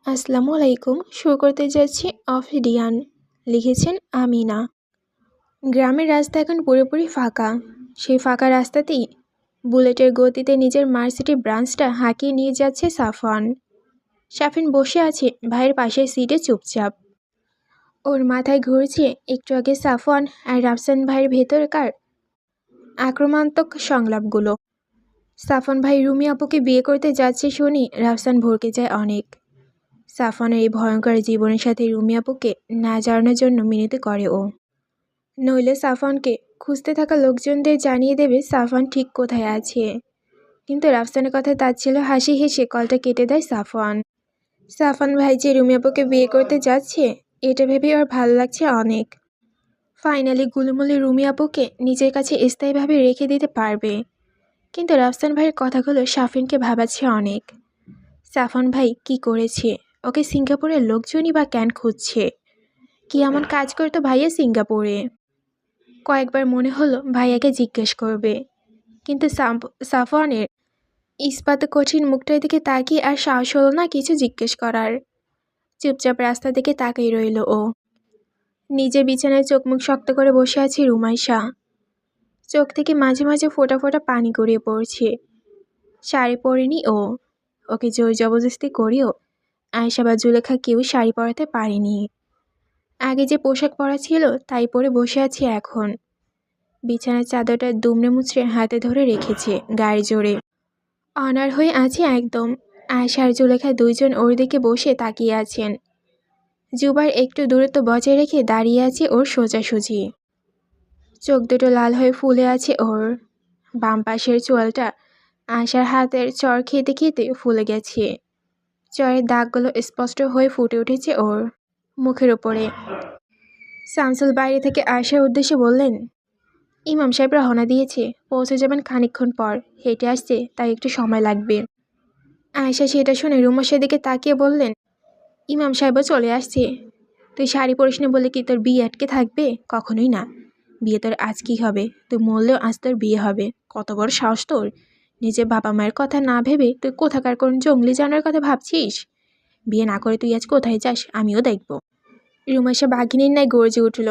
আসসালামু আলাইকুম। শুরু করতে যাচ্ছি অফিডিয়ান। লিখেছেন আমিনা। গ্রামের রাস্তা এখন পুরোপুরি ফাঁকা। সেই ফাঁকা রাস্তাতেই বুলেটের গতিতে নিজের মার্সিডি ব্রাঞ্চটা হাঁকিয়ে নিয়ে যাচ্ছে সাফওয়ান। সাফিন বসে আছে ভাইয়ের পাশের সিটে চুপচাপ। ওর মাথায় ঘুরছে একটু আগে সাফওয়ান আর রাফসান ভাইয়ের ভেতরকার আক্রমণাত্মক সংলাপগুলো। সাফওয়ান ভাই রুমি আপুকে বিয়ে করতে যাচ্ছে শুনি রাফসান ভড়কে যায় অনেক। সাফওয়ানের এই ভয়ঙ্কর জীবনের সাথে রুমি আপুকে না জড়ানোর জন্য মিনতি করে ও। নইলে সাফওয়ানকে খুঁজতে থাকা লোকজনদের জানিয়ে দেবে সাফওয়ান ঠিক কোথায় আছে। কিন্তু রাফসানের কথায় তাচ্ছিল্য হাসি হেসে কলটা কেটে দেয় সাফওয়ান। সাফওয়ান ভাই যে রুমি আপুকে বিয়ে করতে যাচ্ছে এটা ভেবে ওর ভালো লাগছে অনেক। ফাইনালি গুলুমুলি রুমি আপুকে নিজের কাছে স্থায়ীভাবে রেখে দিতে পারবে। কিন্তু রাফসান ভাইয়ের কথাগুলো সাফিনকে ভাবাচ্ছে অনেক। সাফওয়ান ভাই কি করেছে? ওকে সিঙ্গাপুরের লোকজনই বা কেন খুঁজছে? কি এমন কাজ করতো ভাইয়া সিঙ্গাপুরে? কয়েকবার মনে হলো ভাইয়াকে জিজ্ঞেস করবে, কিন্তু সাফওয়ানের ইস্পাত কঠিন মুখটার দিকে তাকিয়ে আর সাহস হলো না কিছু জিজ্ঞেস করার। চুপচাপ রাস্তা দিকে তাকিয়ে রইল ও। নিজে বিছানায় চোখ মুখ শক্ত করে বসে আছে রুমাইশা। চোখ থেকে মাঝে মাঝে ফোঁটা ফোঁটা পানি গড়িয়ে পড়ছে। শাড়ি পরেনি ও। ওকে জোর জবরদস্তি করেও আয়েশা বা জুলেখা কেউ শাড়ি পরাতে পারেনি। আগে যে পোশাক পরা ছিল তাই পরে বসে আছে এখন। বিছানার চাদরটা দুমড়ে মুচড়ে হাতে ধরে রেখেছে গায়ে জোরে। অনার হয়ে আছে একদম। আয়েশা আর জুলেখা দুইজন ওর দিকে বসে তাকিয়ে আছেন। জুবার একটু দূরত্ব বজায় রেখে দাঁড়িয়ে আছে ওর সোজাসুজি। চোখ দুটো লাল হয়ে ফুলে আছে ওর। বাম পাশের চোয়ালটা আয়েশার হাতের চর খেতে খেতে ফুলে গেছে। চরের দাগগুলো স্পষ্ট হয়ে ফুটে উঠেছে ওর মুখের ওপরে। শামসুল বাইরে থেকে আয়েশার উদ্দেশ্যে বললেন, ইমাম সাহেব রওনা দিয়েছে, পৌঁছে যাবেন খানিকক্ষণ পর, হেঁটে আসছে তাই একটু সময় লাগবে। আয়েশা সেটা শুনে রুমাশের দিকে তাকিয়ে বললেন, ইমাম সাহেবও চলে আসছে। তুই শাড়ি পরিস না বলে কি তোর বিয়ে আটকে থাকবে? কখনোই না। বিয়ে তোর আজ কি হবে? তুই মরলেও আজ তোর বিয়ে হবে। কত বড় সাহস তোর! নিজের বাবা মায়ের কথা না ভেবে তুই কোথাকার কোন জঙ্গলি জানোয়ারের কথা ভাবছিস? বিয়ে না করে তুই আজ কোথায় যাস আমিও দেখব। রুমাশা বাঘিনীর ন্যায় গর্জে উঠল,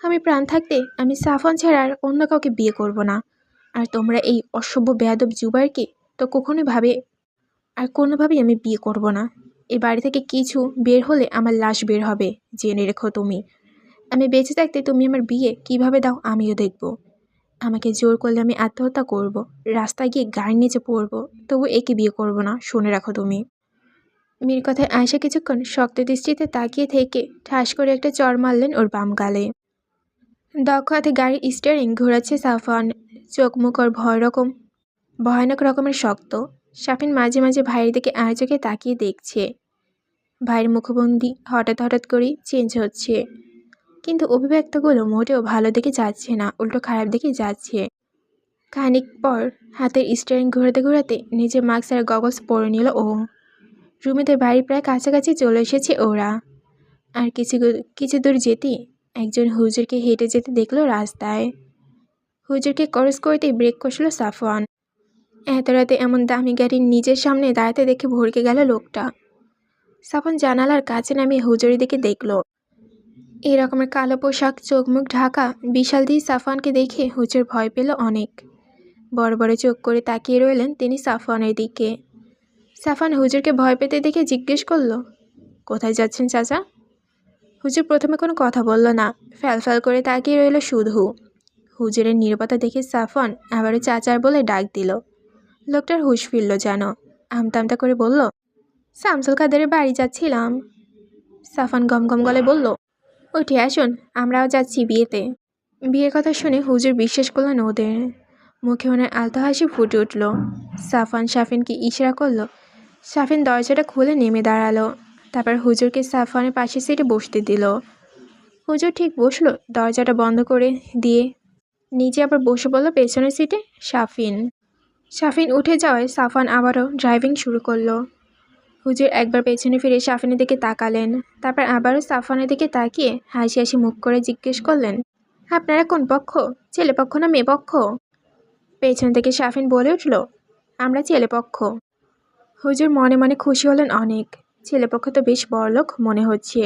আমি প্রাণ থাকতে আমি সাফওয়ান ছাড়া আর অন্য কাউকে বিয়ে করব না। আর তোমরা এই অসভ্য বেয়াদব জুবারকে তো কোনোভাবেই আমি বিয়ে করব না। এই বাড়ি থেকে কিছু বের হলে আমার লাশ বের হবে, জেনে রেখো তুমি। আমি বেঁচে থাকতে তুমি আমার বিয়ে কিভাবে দাও আমিও দেখব। আমাকে জোর করলে আমি আত্মহত্যা করব, রাস্তায় গিয়ে গাড়ির নিচে পড়বো, তবু একে বিয়ে করব না, শুনে রাখো তুমি। মেয়ের কথায় আয়েশা কিছুক্ষণ শক্ত দৃষ্টিতে তাকিয়ে থেকে ঠাস করে একটা চড় মারলেন ওর বাম গালে। দক্ষ হাতে গাড়ির স্টিয়ারিং ঘোরাচ্ছে সাফওয়ান। চোখ মুখ ওর ভয়ানক রকমের শক্ত। সাফিন মাঝে মাঝে ভাইয়ের দিকে আর চোখে তাকিয়ে দেখছে। ভাইয়ের মুখভঙ্গি হঠাৎ হঠাৎ করেই চেঞ্জ হচ্ছে, কিন্তু অভিব্যক্তগুলো মোটেও ভালো দিকে যাচ্ছে না, উল্টো খারাপ দিকে যাচ্ছে। খানিক পর হাতের স্টিয়ারিং ঘোরাতে ঘোরাতে নিজে মাস্ক আর গগলস পরে নিল ও। রুমিদের বাড়ির প্রায় কাছাকাছি চলে এসেছে ওরা। আর কিছু দূর যেতেই একজন হুজুরকে হেঁটে যেতে দেখলো রাস্তায়। হুজুরকে ক্রস করতেই ব্রেক কষল সাফওয়ান। এত রাতে এমন দামি গাড়ির নিজের সামনে দাঁড়াতে দেখে ভড়কে গেল লোকটা। সাফওয়ান জানালার কাছে নামিয়ে হুজুরের দিকে দেখল। এই রকমের কালো পোশাক, চোখ মুখ ঢাকা বিশাল দিয়ে সাফওয়ানকে দেখে হুজুর ভয় পেল অনেক। বড় বড় চোখ করে তাকিয়ে রইলেন তিনি সাফওয়ানের দিকে। সাফওয়ান হুজুরকে ভয় পেতে দেখে জিজ্ঞেস করল, কোথায় যাচ্ছেন চাচা? হুজুর প্রথমে কোনো কথা বলল না, ফ্যালফ্যাল করে তাকিয়ে রইল শুধু। হুজুরের নীরবতা দেখে সাফওয়ান আবারও চাচার বলে ডাক দিল। লোকটার হুঁশ ফিরল যেন। আমতা করে বলল, শামসুল কাদেরের বাড়ি যাচ্ছিলাম। সাফওয়ান গমগম গলায় বলল, উঠে আসুন, আমরাও যাচ্ছি বিয়েতে। বিয়ের কথা শুনে হুজুর বিশ্বাস করলেন ওদের। মুখে ওনার আলতো হাসি ফুটে উঠল। সাফওয়ান সাফিনকে ইশারা করল। সাফিন দরজাটা খুলে নেমে দাঁড়ালো। তারপর হুজুরকে সাফওয়ানের পাশের সিটে বসতে দিল। হুজুর ঠিক বসলো, দরজাটা বন্ধ করে দিয়ে নিজে আবার বসে পড়ল পেছনের সিটে। সাফিন উঠে যাওয়ায় সাফওয়ান আবারও ড্রাইভিং শুরু করলো। হুজুর একবার পেছনে ফিরে সাফিনের দিকে তাকালেন, তারপর আবারও সাফওয়ানের দিকে তাকিয়ে হাসি হাসি মুখ করে জিজ্ঞেস করলেন, আপনারা কোন পক্ষ, ছেলে পক্ষ না মেয়ে পক্ষ? পেছন থেকে সাফিন বলে উঠল, আমরা ছেলে পক্ষ। হুজুর মনে মনে খুশি হলেন অনেক। ছেলেপক্ষ তো বেশ বড়লোক মনে হচ্ছে,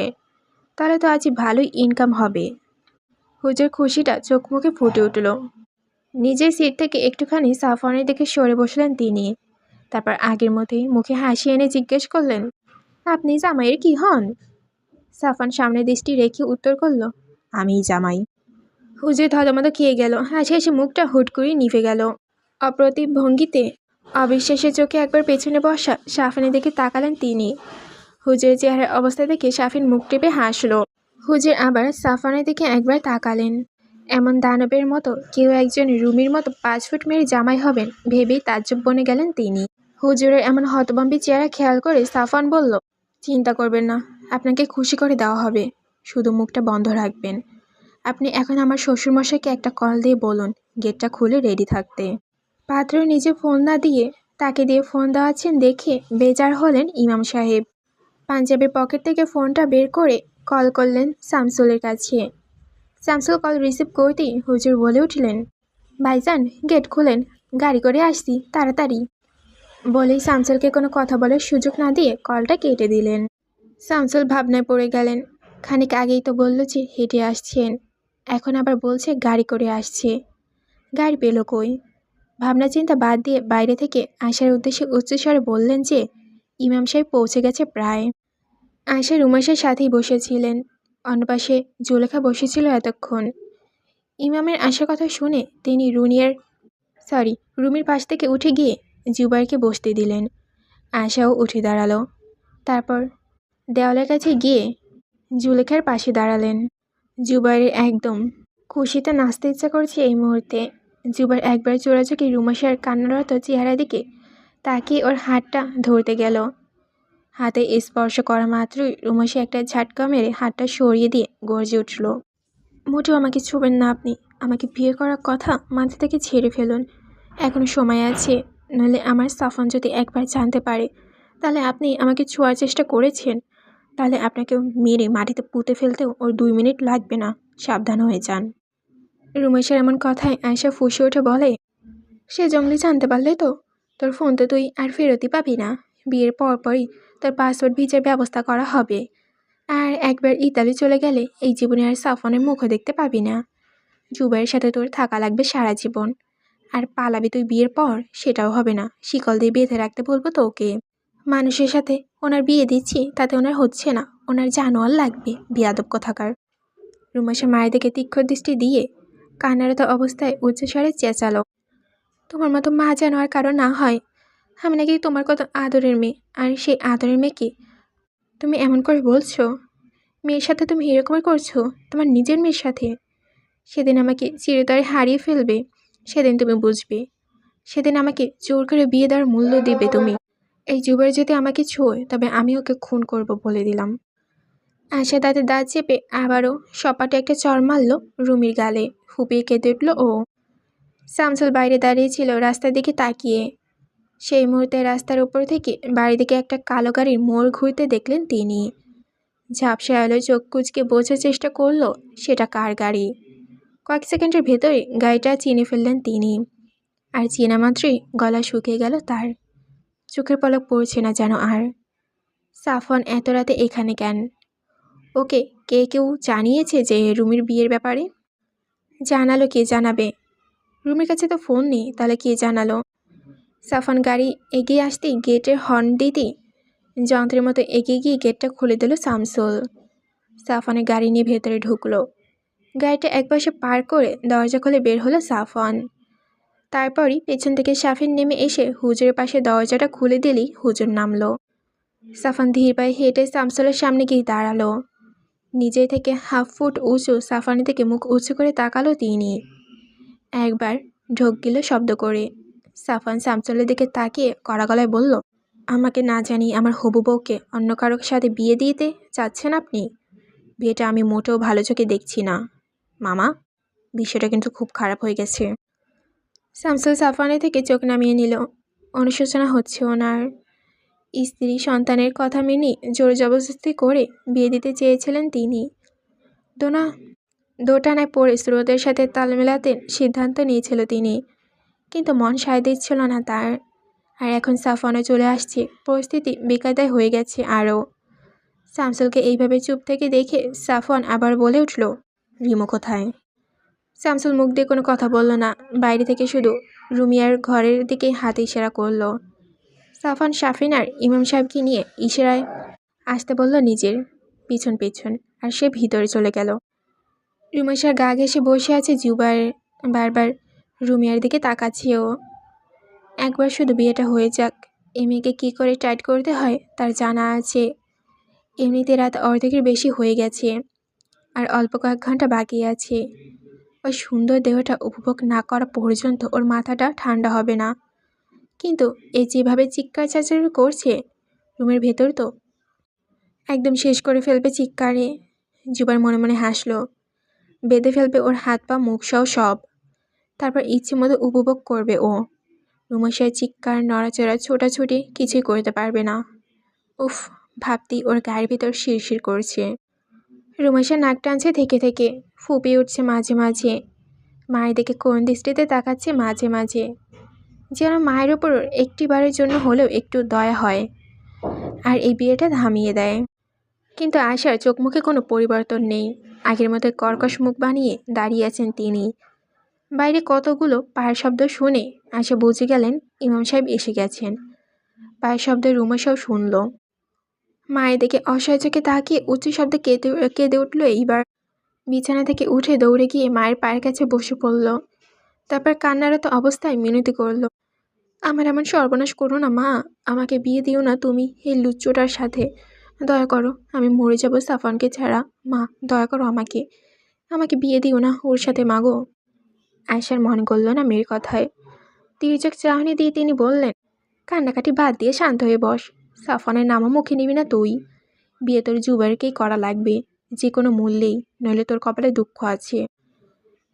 তাহলে তো আজ ভালোই ইনকাম হবে। হুজুর খুশিটা চোখ মুখে ফুটে উঠল। নিজের সিট থেকে একটুখানি সাফওয়ানের দিকে সরে বসলেন তিনি। তারপর আগের মতোই মুখে হাসি এনে জিজ্ঞেস করলেন, আপনি জামাইয়ের কি হন? সাফওয়ান সামনে দৃষ্টি রেখে উত্তর করল, আমিই জামাই। হুজুর ধদমদ খেয়ে গেল, হাসি হাসি মুখটা হুট করে নিভে গেল। অপ্রতিভ ভঙ্গিতে অবিশ্বাসের চোখে একবার পেছনে বসা সাফিনের দিকে তাকালেন তিনি। হুজুরের চেহারার অবস্থা দেখে সাফিন মুখ টেপে হাসল। হুজুর আবার সাফওয়ানের দিকে একবার তাকালেন। এমন দানবের মতো কেউ একজন রুমির মতো 5 ফুট মেরে জামাই হবেন ভেবেই তাজ্জব বনে গেলেন তিনি। হুজুরের এমন হতভম্বী চেহারা খেয়াল করে সাফওয়ান বলল, চিন্তা করবেন না, আপনাকে খুশি করে দেওয়া হবে, শুধু মুখটা বন্ধ রাখবেন। আপনি এখন আমার শ্বশুরমশাইকে একটা কল দিয়ে বলুন গেটটা খুলে রেডি থাকতে। পাত্র নিজে ফোন না দিয়ে তাকে দিয়ে ফোন দেওয়াচ্ছেন দেখে বেজার হলেন ইমাম সাহেব। পাঞ্জাবের পকেট থেকে ফোনটা বের করে কল করলেন শামসুলের কাছে। শামসুল কল রিসিভ করতেই হুজুর বলে উঠলেন, ভাইজান গেট খুলেন, গাড়ি করে আসছি তাড়াতাড়ি। বলেই শামসুলকে কোনো কথা বলার সুযোগ না দিয়ে কলটা কেটে দিলেন। শামসুল ভাবনায় পড়ে গেলেন, খানিক আগেই তো বলল যে হেঁটে আসছেন, এখন আবার বলছে গাড়ি করে আসছে। গাড়ি পেল কই? ভাবনা চিন্তা বাদ দিয়ে বাইরে থেকে আয়শার উদ্দেশ্যে উচ্চস্বরে বললেন যে ইমাম সাহেব পৌঁছে গেছে প্রায়। আয়শা রুমেশের সাথেই বসেছিলেন, অন্য পাশে জুলেখা বসেছিল এতক্ষণ। ইমামের আসার কথা শুনে তিনি রুমির পাশ থেকে উঠে গিয়ে জুবাইরকে বসতে দিলেন। আয়শাও উঠে দাঁড়ালো। তারপর দেওয়ালের কাছে গিয়ে জুলেখার পাশে দাঁড়ালেন। জুবাইরের একদম খুশিতে নাচতে ইচ্ছা করছে এই মুহূর্তে। জুবাইর একবার চোরাচুকি রুমেশের কান্নারত চেহারা দিকে তাকিয়ে ওর হাতটা ধরতে গেল। হাতে স্পর্শ করা মাত্রই রুমেশে একটা ঝাটকা মেরে হাতটা সরিয়ে দিয়ে গর্জে উঠল, মোটেও আমাকে ছুবেন না আপনি, আমাকে বিয়ে করার কথা মাথা থেকে ছেড়ে ফেলুন, এখনো সময় আছে, নইলে আমার সাফন যদি একবার জানতে পারে তাহলে আপনি আমাকে ছোঁয়ার চেষ্টা করেছেন, তাহলে আপনাকে মেরে মাটিতে পুঁতে ফেলতেও ওর 2 মিনিট লাগবে না, সাবধান হয়ে যান। রুমেশের এমন কথায় আয়শা ফুঁসে উঠে বলে, সে জঙ্গলি জানতে পারলে তো তোর ফোন তো তুই আর ফেরতই পাবি না, বিয়ের পরপরই তোর পাসপোর্ট ভিসার ব্যবস্থা করা হবে, আর একবার ইতালি চলে গেলে এই জীবনে আর সাফনের মুখও দেখতে পাবি না। জুবাইয়ের সাথে তোর থাকা লাগবে সারা জীবন, আর পালাবি তুই বিয়ের পর সেটাও হবে না, শিকল দিয়ে বেঁধে রাখতে বলবো তো ওকে। মানুষের সাথে ওনার বিয়ে দিচ্ছি তাতে ওনার হচ্ছে না, ওনার জানোয়ার লাগবে, বিয়াদব কথাকার। রুমাশা মায়ের দিকে তীক্ষ্ণ দৃষ্টি দিয়ে কান্নারত অবস্থায় উচ্চস্বরে চেঁচালো, তোমার মতো মা যেন আর কারো না হয়, আমি নাকি তোমার কত আদরের মেয়ে, আর সেই আদরের মেয়েকে তুমি এমন করে বলছো? মেয়ের সাথে তুমি এরকমই করছো তোমার নিজের মেয়ের সাথে? সেদিন আমাকে চিরতরে হারিয়ে ফেলবে, সেদিন তুমি বুঝবে, সেদিন আমাকে জোর করে বিয়ে দেওয়ার মূল্য দিবে তুমি। এই জুবাইর যদি আমাকে ছোঁয় তবে আমি ওকে খুন করব বলে দিলাম। আশা দাঁতে দাঁত চেপে আবারও সপাটে একটা চড় মারল রুমির গালে, ফুপিয়ে কেঁদে উঠল ও। শামসুল বাইরে দাঁড়িয়েছিল রাস্তার দিকে তাকিয়ে। সেই মুহূর্তে রাস্তার উপর থেকে বাড়ি দিকে একটা কালো গাড়ির মোড় ঘুরতে দেখলেন তিনি। ঝাপসা আলোয় চোখ কুচকে বোঝার চেষ্টা করল সেটা কার গাড়ি। কয়েক সেকেন্ডের ভেতরে গাড়িটা চিনে ফেললেন তিনি, আর চেনা মাত্রই গলা শুকিয়ে গেল তার, চোখের পলক পড়ছে না যেন আর। সাফওয়ান এত রাতে এখানে কেন? ওকে কেউ জানিয়েছে যে রুমির বিয়ের ব্যাপারে? জানালো কে জানাবে? রুমির কাছে তো ফোন নেই, তাহলে কে জানালো? সাফওয়ান গাড়ি এগিয়ে আসতেই গেটের হর্ন দিতেই যন্ত্রের মতো এগিয়ে গিয়ে গেটটা খুলে দিল শামসুল। সাফওয়ানের গাড়ি নিয়ে ভেতরে ঢুকলো। গাড়িটা একপাশে পার করে দরজা খুলে বের হলো সাফওয়ান। তারপরই পেছন থেকে সাফিন নেমে এসে হুজুরের পাশে দরজাটা খুলে দিলেই হুজুর নামলো। সাফান ধীর পায়ে হেঁটে শামসুলের সামনে গিয়ে দাঁড়ালো। নিজে থেকে 1/2 ফুট উঁচু সাফানের দিকে মুখ উঁচু করে তাকালো তিনি। একবার ঢোক গেল শব্দ করে। সাফান শামসুলের দিকে তাকিয়ে কড়া গলায় বলল, আমাকে না জানিয়ে আমার হবু বউকে অন্য কারোর সাথে বিয়ে দিতে চাচ্ছেন আপনি? বিয়েটা আমি মোটেও ভালো চোখে দেখছি না মামা, বিষয়টা কিন্তু খুব খারাপ হয়ে গেছে। শামসুল সাফানের থেকে চোখ নামিয়ে নিল। অনুশোচনা হচ্ছে ওনার। স্ত্রী সন্তানের কথা মেনে জোর জবরদস্তি করে বিয়ে দিতে চেয়েছিলেন তিনি। দোটানায় পড়ে স্রোতের সাথে তাল মেলাতে সিদ্ধান্ত নিয়েছিল তিনি, কিন্তু মন সায় দিচ্ছিল না তার। আর এখন সাফওয়ানও চলে আসছে, পরিস্থিতি বেকায়দায় হয়ে গেছে আরও। শামসুলকে এইভাবে চুপ থেকে দেখে সাফওয়ান আবার বলে উঠল, রিমো কোথায়? শামসুল মুখ দিয়ে কোনো কথা বলল না, বাইরে থেকে শুধু রুমিয়ার ঘরের দিকে হাতে ইশারা করল। সাফওয়ান সাফরিন আর ইমাম সাহেবকে নিয়ে ইশারায় আসতে বলল নিজের পিছন পিছন, আর সে ভিতরে চলে গেল। রুমেশার গা ঘেঁষে বসে আছে জুবাইর, বারবার রুমিয়ার দিকে তাকাচ্ছে ও। একবার শুধু বিয়েটা হয়ে যাক, এই মেয়েকে কী করে টাইট করতে হয় তার জানা আছে। এমনিতে রাত অর্ধেকের বেশি হয়ে গেছে, আর অল্প কয়েক ঘন্টা বাকি আছে। ওই সুন্দর দেহটা উপভোগ না করা পর্যন্ত ওর মাথাটা ঠান্ডা হবে না। কিন্তু এ যেভাবে চিৎকার চেঁচামেচি করছে, রুমের ভেতর তো একদম শেষ করে ফেলবে চিৎকারে। জুবাইর মনে মনে হাসলো। বেঁধে ফেলবে ওর হাত পা মুখ সহ সব, তারপর ইচ্ছে মতো উপভোগ করবে ও। রুমেশার চিৎকার, নড়াচড়া, ছোটাছুটি কিছুই করতে পারবে না। উফ, ভাবতেই ওর গায়ের ভিতর শিরশির করছে। রুমেশা নাক টানছে থেকে থেকে, ফুপিয়ে উঠছে মাঝে মাঝে, মায়ের দিকে কোন দৃষ্টিতে তাকাচ্ছে মাঝে মাঝে, যেন মায়ের ওপর একটিবারের জন্য হলেও একটু দয়া হয় আর এই বিয়েটা থামিয়ে দেয়। কিন্তু আশার চোখ মুখে কোনো পরিবর্তন নেই, আগের মতো কর্কশ মুখ বানিয়ে দাঁড়িয়ে আছেন তিনি। বাইরে কতগুলো পায়ের শব্দ শুনে আশা বুঝে গেলেন ইমাম সাহেব এসে গেছেন। পায়ের শব্দে রুমেশাও শুনল। মায়ের দিকে অসহায় চোখে তাকিয়ে উচ্চ শব্দে কেঁদে উঠল এইবার। বিছানা থেকে উঠে দৌড়ে গিয়ে মায়ের পায়ের কাছে বসে পড়ল। তারপর কান্নারত অবস্থায় মিনতি করল, আমার এমন সর্বনাশ করো না মা, আমাকে বিয়ে দিও না তুমি এই লুচ্চোটার সাথে, দয়া করো, আমি মরে যাব সাফওয়ানকে ছাড়া, মা দয়া করো আমাকে, আমাকে বিয়ে দিও না ওর সাথে মাগো। আয়শার মন গলল না মেয়ের কথায়। তির্যক চাহনি দিয়ে তিনি বললেন, কান্নাকাটি বাদ দিয়ে শান্ত হয়ে বস। সাফওয়ানের নামও মুখে নিবি না তুই। বিয়ে তোর জুবাইরকেই করা লাগবে, যে কোনো মূল্যেই, নইলে তোর কপালে দুঃখ আছে।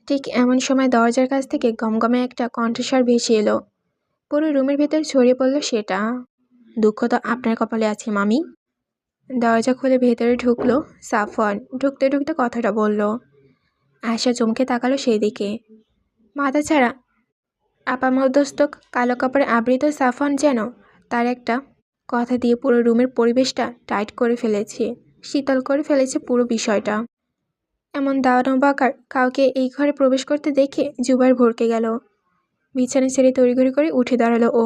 ঠিক এমন সময় দরজার কাছ থেকে গমগমে একটা কণ্ঠস্বর ভেসে এলো। পুরো রুমের ভেতর ছড়িয়ে পড়ল সেটা, দুঃখ তো আপনার কপালে আছে মামি। দরজা খুলে ভেতরে ঢুকলো সাফওয়ান। ঢুকতে ঢুকতে কথাটা বলল। আয়শা চমকে তাকালো সেই দিকে। মাথা ছাড়া আপামধ্যস্থ কালো কাপড়ে আবৃত সাফওয়ান যেন তার একটা কথা দিয়ে পুরো রুমের পরিবেশটা টাইট করে ফেলেছে, শীতল করে ফেলেছে পুরো বিষয়টা। এমন দানবাকার কাউকে এই ঘরে প্রবেশ করতে দেখে জুবাইর ভড়কে গেল। বিছানা ছেড়ে তড়িঘড়ি করে উঠে দাঁড়ালো ও।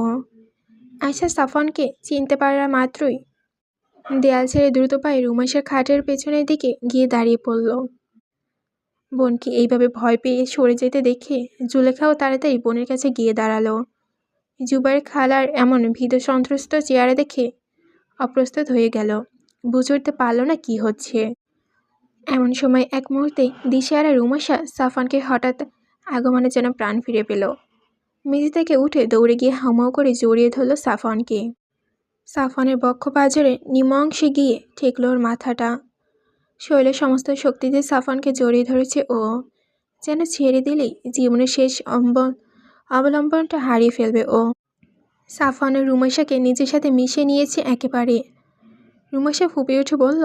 আয়শা সাফওয়ানকে চিনতে পারা মাত্রই দেয়াল ছেড়ে দ্রুত পায়ে রুমেশার খাটের পেছনের দিকে গিয়ে দাঁড়িয়ে পড়ল। বোনকে এইভাবে ভয় পেয়ে সরে যেতে দেখে জুলেখাও তাড়াতাড়ি বোনের কাছে গিয়ে দাঁড়ালো। জুবাইর খালার এমন ভীত সন্ত্রস্ত চেহারা দেখে অপ্রস্তুত হয়ে গেল, বুঝে উঠতে পারল না কি হচ্ছে। এমন সময় এক মুহূর্তে দিশেহারা রুমেশা সাফওয়ানকে হঠাৎ আগমনে যেন প্রাণ ফিরে পেল। মেঝে থেকে উঠে দৌড়ে গিয়ে হাউমাউ করে জড়িয়ে ধরল সাফওয়ানকে। সাফওয়ানের বক্ষ পাঁজরে নিম্ন অংশে গিয়ে ঠেকল ওর মাথাটা। শরীরের সমস্ত শক্তিতে সাফওয়ানকে জড়িয়ে ধরেছে ও, যেন ছেড়ে দিলেই জীবনের শেষ অবলম্বনটা হারিয়ে ফেলবে ও। সাফওয়ানের রুমেশাকে নিজের সাথে মিশিয়ে নিয়েছে একেবারে। রুমেশা ফুপিয়ে উঠে বলল,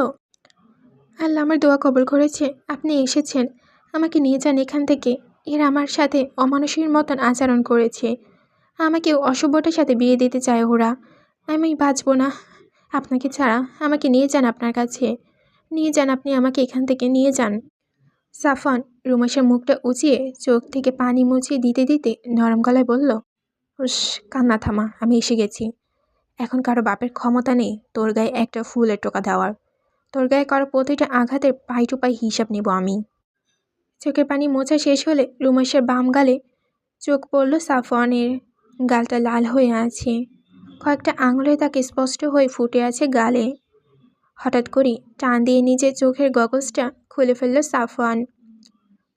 আল্লাহ আমার দোয়া কবুল করেছে, আপনি এসেছেন, আমাকে নিয়ে যান এখান থেকে। এরা আমার সাথে অমানুষের মতন আচরণ করেছে, আমাকেও অসভ্যটার সাথে বিয়ে দিতে চায় ওরা, আমি বাঁচব না আপনাকে ছাড়া, আমাকে নিয়ে যান আপনার কাছে, নিয়ে যান আপনি আমাকে এখান থেকে নিয়ে যান। সাফওয়ান রুমেশার মুখটা উঁচিয়ে চোখ থেকে পানি মুছিয়ে দিতে দিতে নরম গলায় বলল, হুস, কান্না থামা, আমি এসে গেছি। এখন কারো বাপের ক্ষমতা নেই তোর গায়ে একটা ফুলের টোকা দেওয়ার, তোর গায়ে করা প্রতিটা আঘাতের পাই টু পাই হিসাব নেব আমি। চোখের পানি মোছা শেষ হলে রুমেশার বাম গালে চোখ পড়ল সাফওয়ানের। গালটা লাল হয়ে আছে, কয়েকটা আঙুলে তাকে স্পষ্ট হয়ে ফুটে আছে গালে। হঠাৎ করে টান দিয়ে নিজের চোখের গগলসটা খুলে ফেলল সাফওয়ান।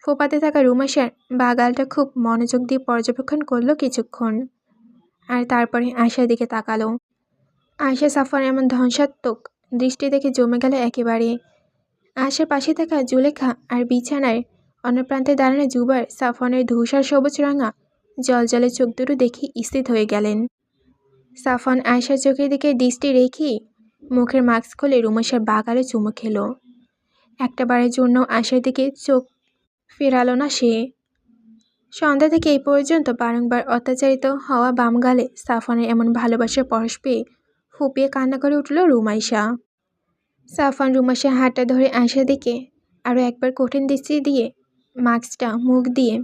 ফোপাতে থাকা রুমেশার বা গালটা খুব মনোযোগ দিয়ে পর্যবেক্ষণ করলো কিছুক্ষণ, আর তারপরে আয়শার দিকে তাকালো। আয়শা সাফওয়ানের এমন ধ্বংসাত্মক দৃষ্টি দেখে জমে গেল একেবারে। আয়শার পাশে থাকা জুলেখা আর বিছানায় অন্য প্রান্তে দাঁড়ানো জুবাইর সাফওয়ানের ধূসর সবুজ রাঙা জলজলে চোখ দুটো দেখে স্থির হয়ে গেলেন। সাফওয়ান আয়শার চোখের দিকে দৃষ্টি রেখেই মুখের মাস্ক খুলে রুমেশার বাগালে চুমু খেলো। একটাবারের জন্য আয়শার দিকে চোখ ফেরালো না সে। সন্ধ্যা থেকে এই পর্যন্ত বারংবার অত্যাচারিত হওয়া বাম গালে সাফওয়ানের এমন ভালোবাসার পরশ পেয়ে ফুপিয়ে কান্না করে উঠল রুমাইশা। সাফওয়ান রুমাসের হাতটা ধরে আয়শার দিকে আরও একবার কঠিন দৃষ্টি দিয়ে মাস্কটা মুখ দিয়ে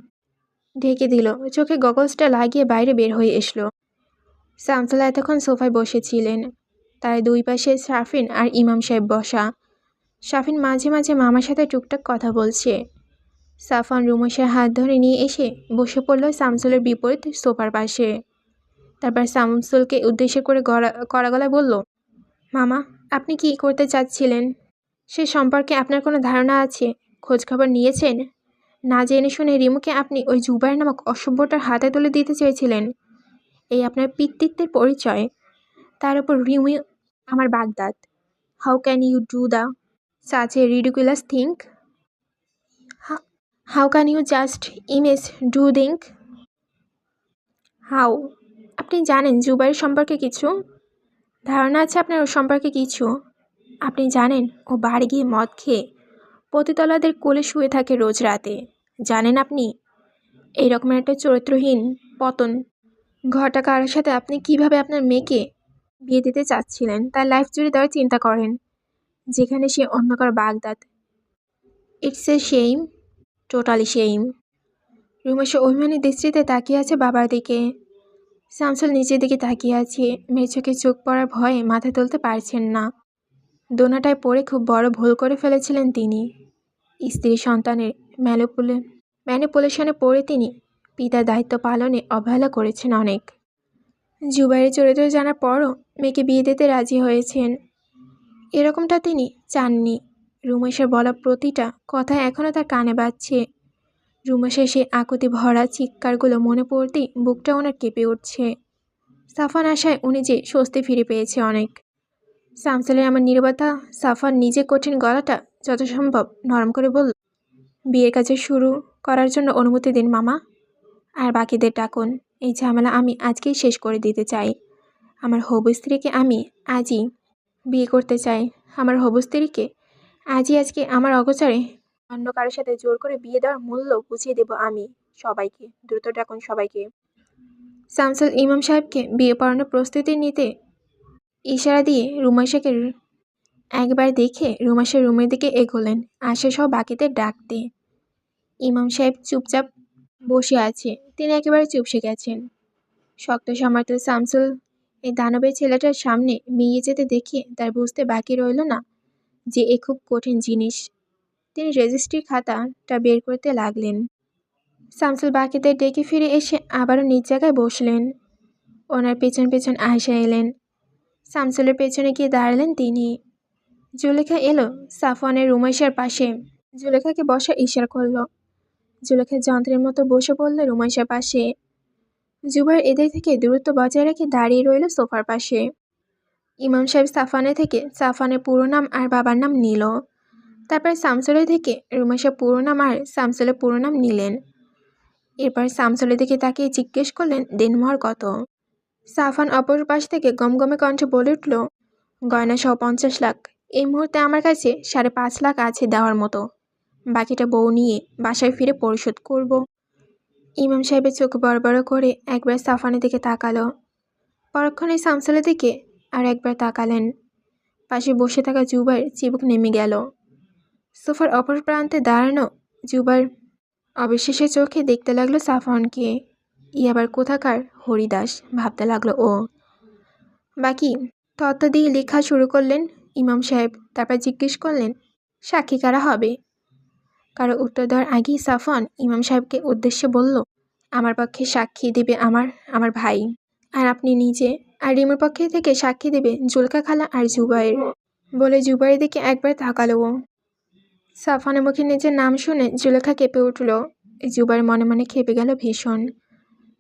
ঢেকে দিল। চোখে গগলসটা লাগিয়ে বাইরে বের হয়ে এসলো। শামসুল এতক্ষণ সোফায় বসেছিলেন, তার দুই পাশে শাফিন আর ইমাম সাহেব বসা। শাফিন মাঝে মাঝে মামার সাথে টুকটাক কথা বলছে। সাফওয়ান রুমাসের হাত ধরে নিয়ে এসে বসে পড়ল শামসুলের বিপরীত সোফার পাশে। তারপর শামসুলকে উদ্দেশ্য করে কড়া গলায় বলল, মামা, আপনি কি করতে চাচ্ছিলেন? সে সম্পর্কে আপনার কোনো ধারণা আছে? খোঁজখবর নিয়েছেন? না জেনে শুনে রিমুকে আপনি ওই জুবাইর নামক অসভ্যটার হাতে তুলে দিতে চেয়েছিলেন। এই আপনার পিতৃত্বের পরিচয়। তার উপর রিমু আমার Baghdad. How can you do the such a ridiculous think? How can you just image do think? How? আপনি জানেন জুবাইর সম্পর্কে কিছু? ধারণা আছে আপনার ওর সম্পর্কে কিছু? আপনি জানেন ও বাড়ি গিয়ে মদ খেয়ে পতিতলাদের কোলে শুয়ে থাকে রোজ রাতে? জানেন আপনি এইরকমের একটা চরিত্রহীন পতন ঘটা কারোর সাথে আপনি কিভাবে আপনার মেয়েকে বিয়ে দিতে চাচ্ছিলেন? তার লাইফ জুড়ে দেওয়ার চিন্তা করেন, যেখানে সে অন্য কারো Baghdad. It's a shame, totally shame. Rumesh অভিমানী দৃষ্টিতে তাকিয়ে আছে বাবার দিকে। শামসুল নিচের দিকে তাকিয়ে আছে। মেয়ের চোখে চোখ পড়ার ভয়ে মাথা তুলতে পারছেন না। দোনাটায় পড়ে খুব বড় ভুল করে ফেলেছিলেন তিনি। স্ত্রী সন্তানের ম্যানিপুলেশনে পড়ে তিনি পিতার দায়িত্ব পালনে অবহেলা করেছেন অনেক। জুবাইরের চরিত্র জানার পরও মেয়েকে বিয়ে দিতে রাজি হয়েছেন, এরকমটা তিনি চাননি। রুমেশের বলা প্রতিটা কথা এখনও তার কানে বাজছে। রুমেশের সেই আকুতি ভরা চিৎকারগুলো মনে পড়তেই বুকটা ওনার কেঁপে উঠছে। সাফান আশায় উনি যে স্বস্তি ফিরে পেয়েছে অনেক। শামসুলের আমার নীরবতা সাফান নিজে কঠিন গলাটা যত সম্ভব নরম করে বলল, বিয়ের কাজে শুরু করার জন্য অনুমতি দিন মামা, আর বাকিদের ডাকুন। এই ঝামেলা আমি আজকেই শেষ করে দিতে চাই। আমার হবু স্ত্রীকে আমি আজই বিয়ে করতে চাই। আমার হবু স্ত্রীকে আজকে আমার অগোচরে অন্য কারোর সাথে জোর করে বিয়ে দেওয়ার মূল্য বুঝিয়ে দেব আমি সবাইকে। দ্রুত ডাকুন সবাইকে। শামসুল ইমাম সাহেবকে বিয়ে পড়ানোর প্রস্তুতি নিতে ইশারা দিয়ে রুমাইশাকে একবার দেখে রুমাইশার রুমের দিকে এগোলেন আশা সহ বাকিদের ডাকতে। ইমাম সাহেব চুপচাপ বসে আছে, তিনি একেবারে চুপসে গেছেন। শক্ত সামর্থ্য শামসুল এই দানবের ছেলেটার সামনে মিয়ে যেতে দেখে তার বুঝতে বাকি রইল না যে এ খুব কঠিন জিনিস। তিনি রেজিস্ট্রির খাতাটা বের করতে লাগলেন। শামসুল বাকিদের ডেকে ফিরে এসে আবারও নিজ জায়গায় বসলেন। ওনার পেছন পেছন আয়শা এলেন। শামসুলের পেছনে গিয়ে দাঁড়ালেন তিনি। জুলেখা এলো সাফওয়ানের রুমাইশার পাশে। জুলেখাকে বসার ইশারা করল। জুলেখা যন্ত্রের মতো বসে পড়ল রুমাইশার পাশে। জুবাইর এদের থেকে দূরত্ব বজায় রেখে দাঁড়িয়ে রইল সোফার পাশে। ইমাম সাহেব সাফওয়ানের পুরো নাম আর বাবার নাম নিল। তারপর শামসুলের থেকে রুমাইশার পুরো নাম আর শামসুলের পুরো নাম নিলেন। এরপর শামসুলের দিকে তাকিয়ে জিজ্ঞেস করলেন দিনমোহর কত? সাফওয়ান অপর পাশ থেকে গমগমে কণ্ঠে বলে উঠল, গয়না সহ 50 লাখ। এই মুহূর্তে আমার কাছে 5.5 লাখ আছে দেওয়ার মতো। বাকিটা বউ নিয়ে বাসায় ফিরে পরিশোধ করব। ইমাম সাহেবের চোখ বড় বড় করে একবার সাফওয়ানের দিকে তাকালো, পরক্ষণে শামসুলের দিকে আর একবার তাকালেন। পাশে বসে থাকা জুবাইর চিবুক নেমে গেল। সোফার অপর প্রান্তে দাঁড়ানো জুবাইর অবিশ্বাসের চোখে দেখতে লাগলো সাফওয়ানকে। আবার কোথাকার হরিদাস ভাবতে লাগলো ও। বাকি তত্ত্ব দিয়ে লেখা শুরু করলেন ইমাম সাহেব। তারপর জিজ্ঞেস করলেন সাক্ষী কারা হবে? কারো উত্তর দেওয়ার আগেই সাফওয়ান ইমাম সাহেবকে উদ্দেশ্যে বলল, আমার পক্ষে সাক্ষী দেবে আমার ভাই, আর আপনি নিজে। আর রিমুর পক্ষে থেকে সাক্ষী দেবে জুলকা খালা আর জুবাইর। বলে জুবাইরের দিকে একবার তাকালো। সাফওয়ানের মুখে নিজের নাম শুনে জুলেখা কেঁপে উঠল। জুবাইর মনে মনে খেপে গেল ভীষণ।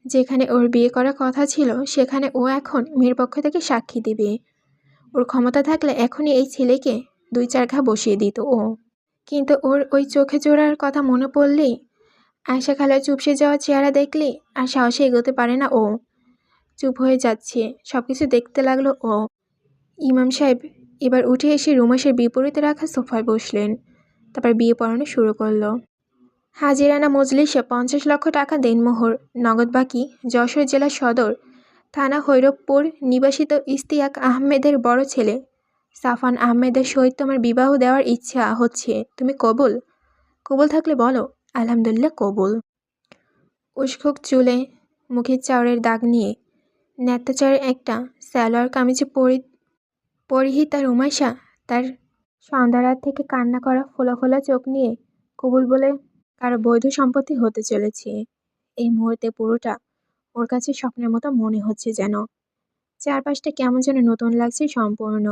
যেখানে ওর বিয়ে করার কথা ছিল সেখানে ও এখন মেয়ের পক্ষ থেকে সাক্ষী দেবে। ওর ক্ষমতা থাকলে এখনই এই ছেলেকে 2-4 ঘা বসিয়ে দিত ও। কিন্তু ওর ওই চোখে জোড়ার কথা মনে পড়লেই, আয়শা খালার চুপসে যাওয়া চেহারা দেখলে আর সাহসে এগোতে পারে না ও। চুপ হয়ে যাচ্ছে, সবকিছু দেখতে লাগলো ও। ইমাম সাহেব এবার উঠে এসে রুমাইশার বিপরীতে রাখা সোফায় বসলেন। তারপর বিয়ে পড়ানো শুরু করলো। হাজিরানা মজলিসে 50 লক্ষ টাকা দেনমোহর, নগদ বাকি যশোর জেলা সদর থানা হৈরবপুর নিবাসিত ইশতিয়াক আহমেদের বড় ছেলে সাফান আহমেদের সহিত তোমার বিবাহ দেওয়ার ইচ্ছা হচ্ছে, তুমি কবুল? কবুল থাকলে বলো। আলহামদুলিল্লাহ, কবুল। উস্কোখ চুলে মুখে চাউরের দাগ নিয়ে ন্যাত্তাচারের একটা সালোয়ার কামিজে পরিহিতা রুমাইশা তার সন্ধ্যারাত থেকে কান্না করা ফোলা ফোলা চোখ নিয়ে কবুল বলে কারো বৈধ সম্পত্তি হতে চলেছে। এই মুহূর্তে পুরোটা ওর কাছে স্বপ্নের মতো মনে হচ্ছে যেন। চারপাশটা কেমন যেন নতুন লাগছে সম্পূর্ণ।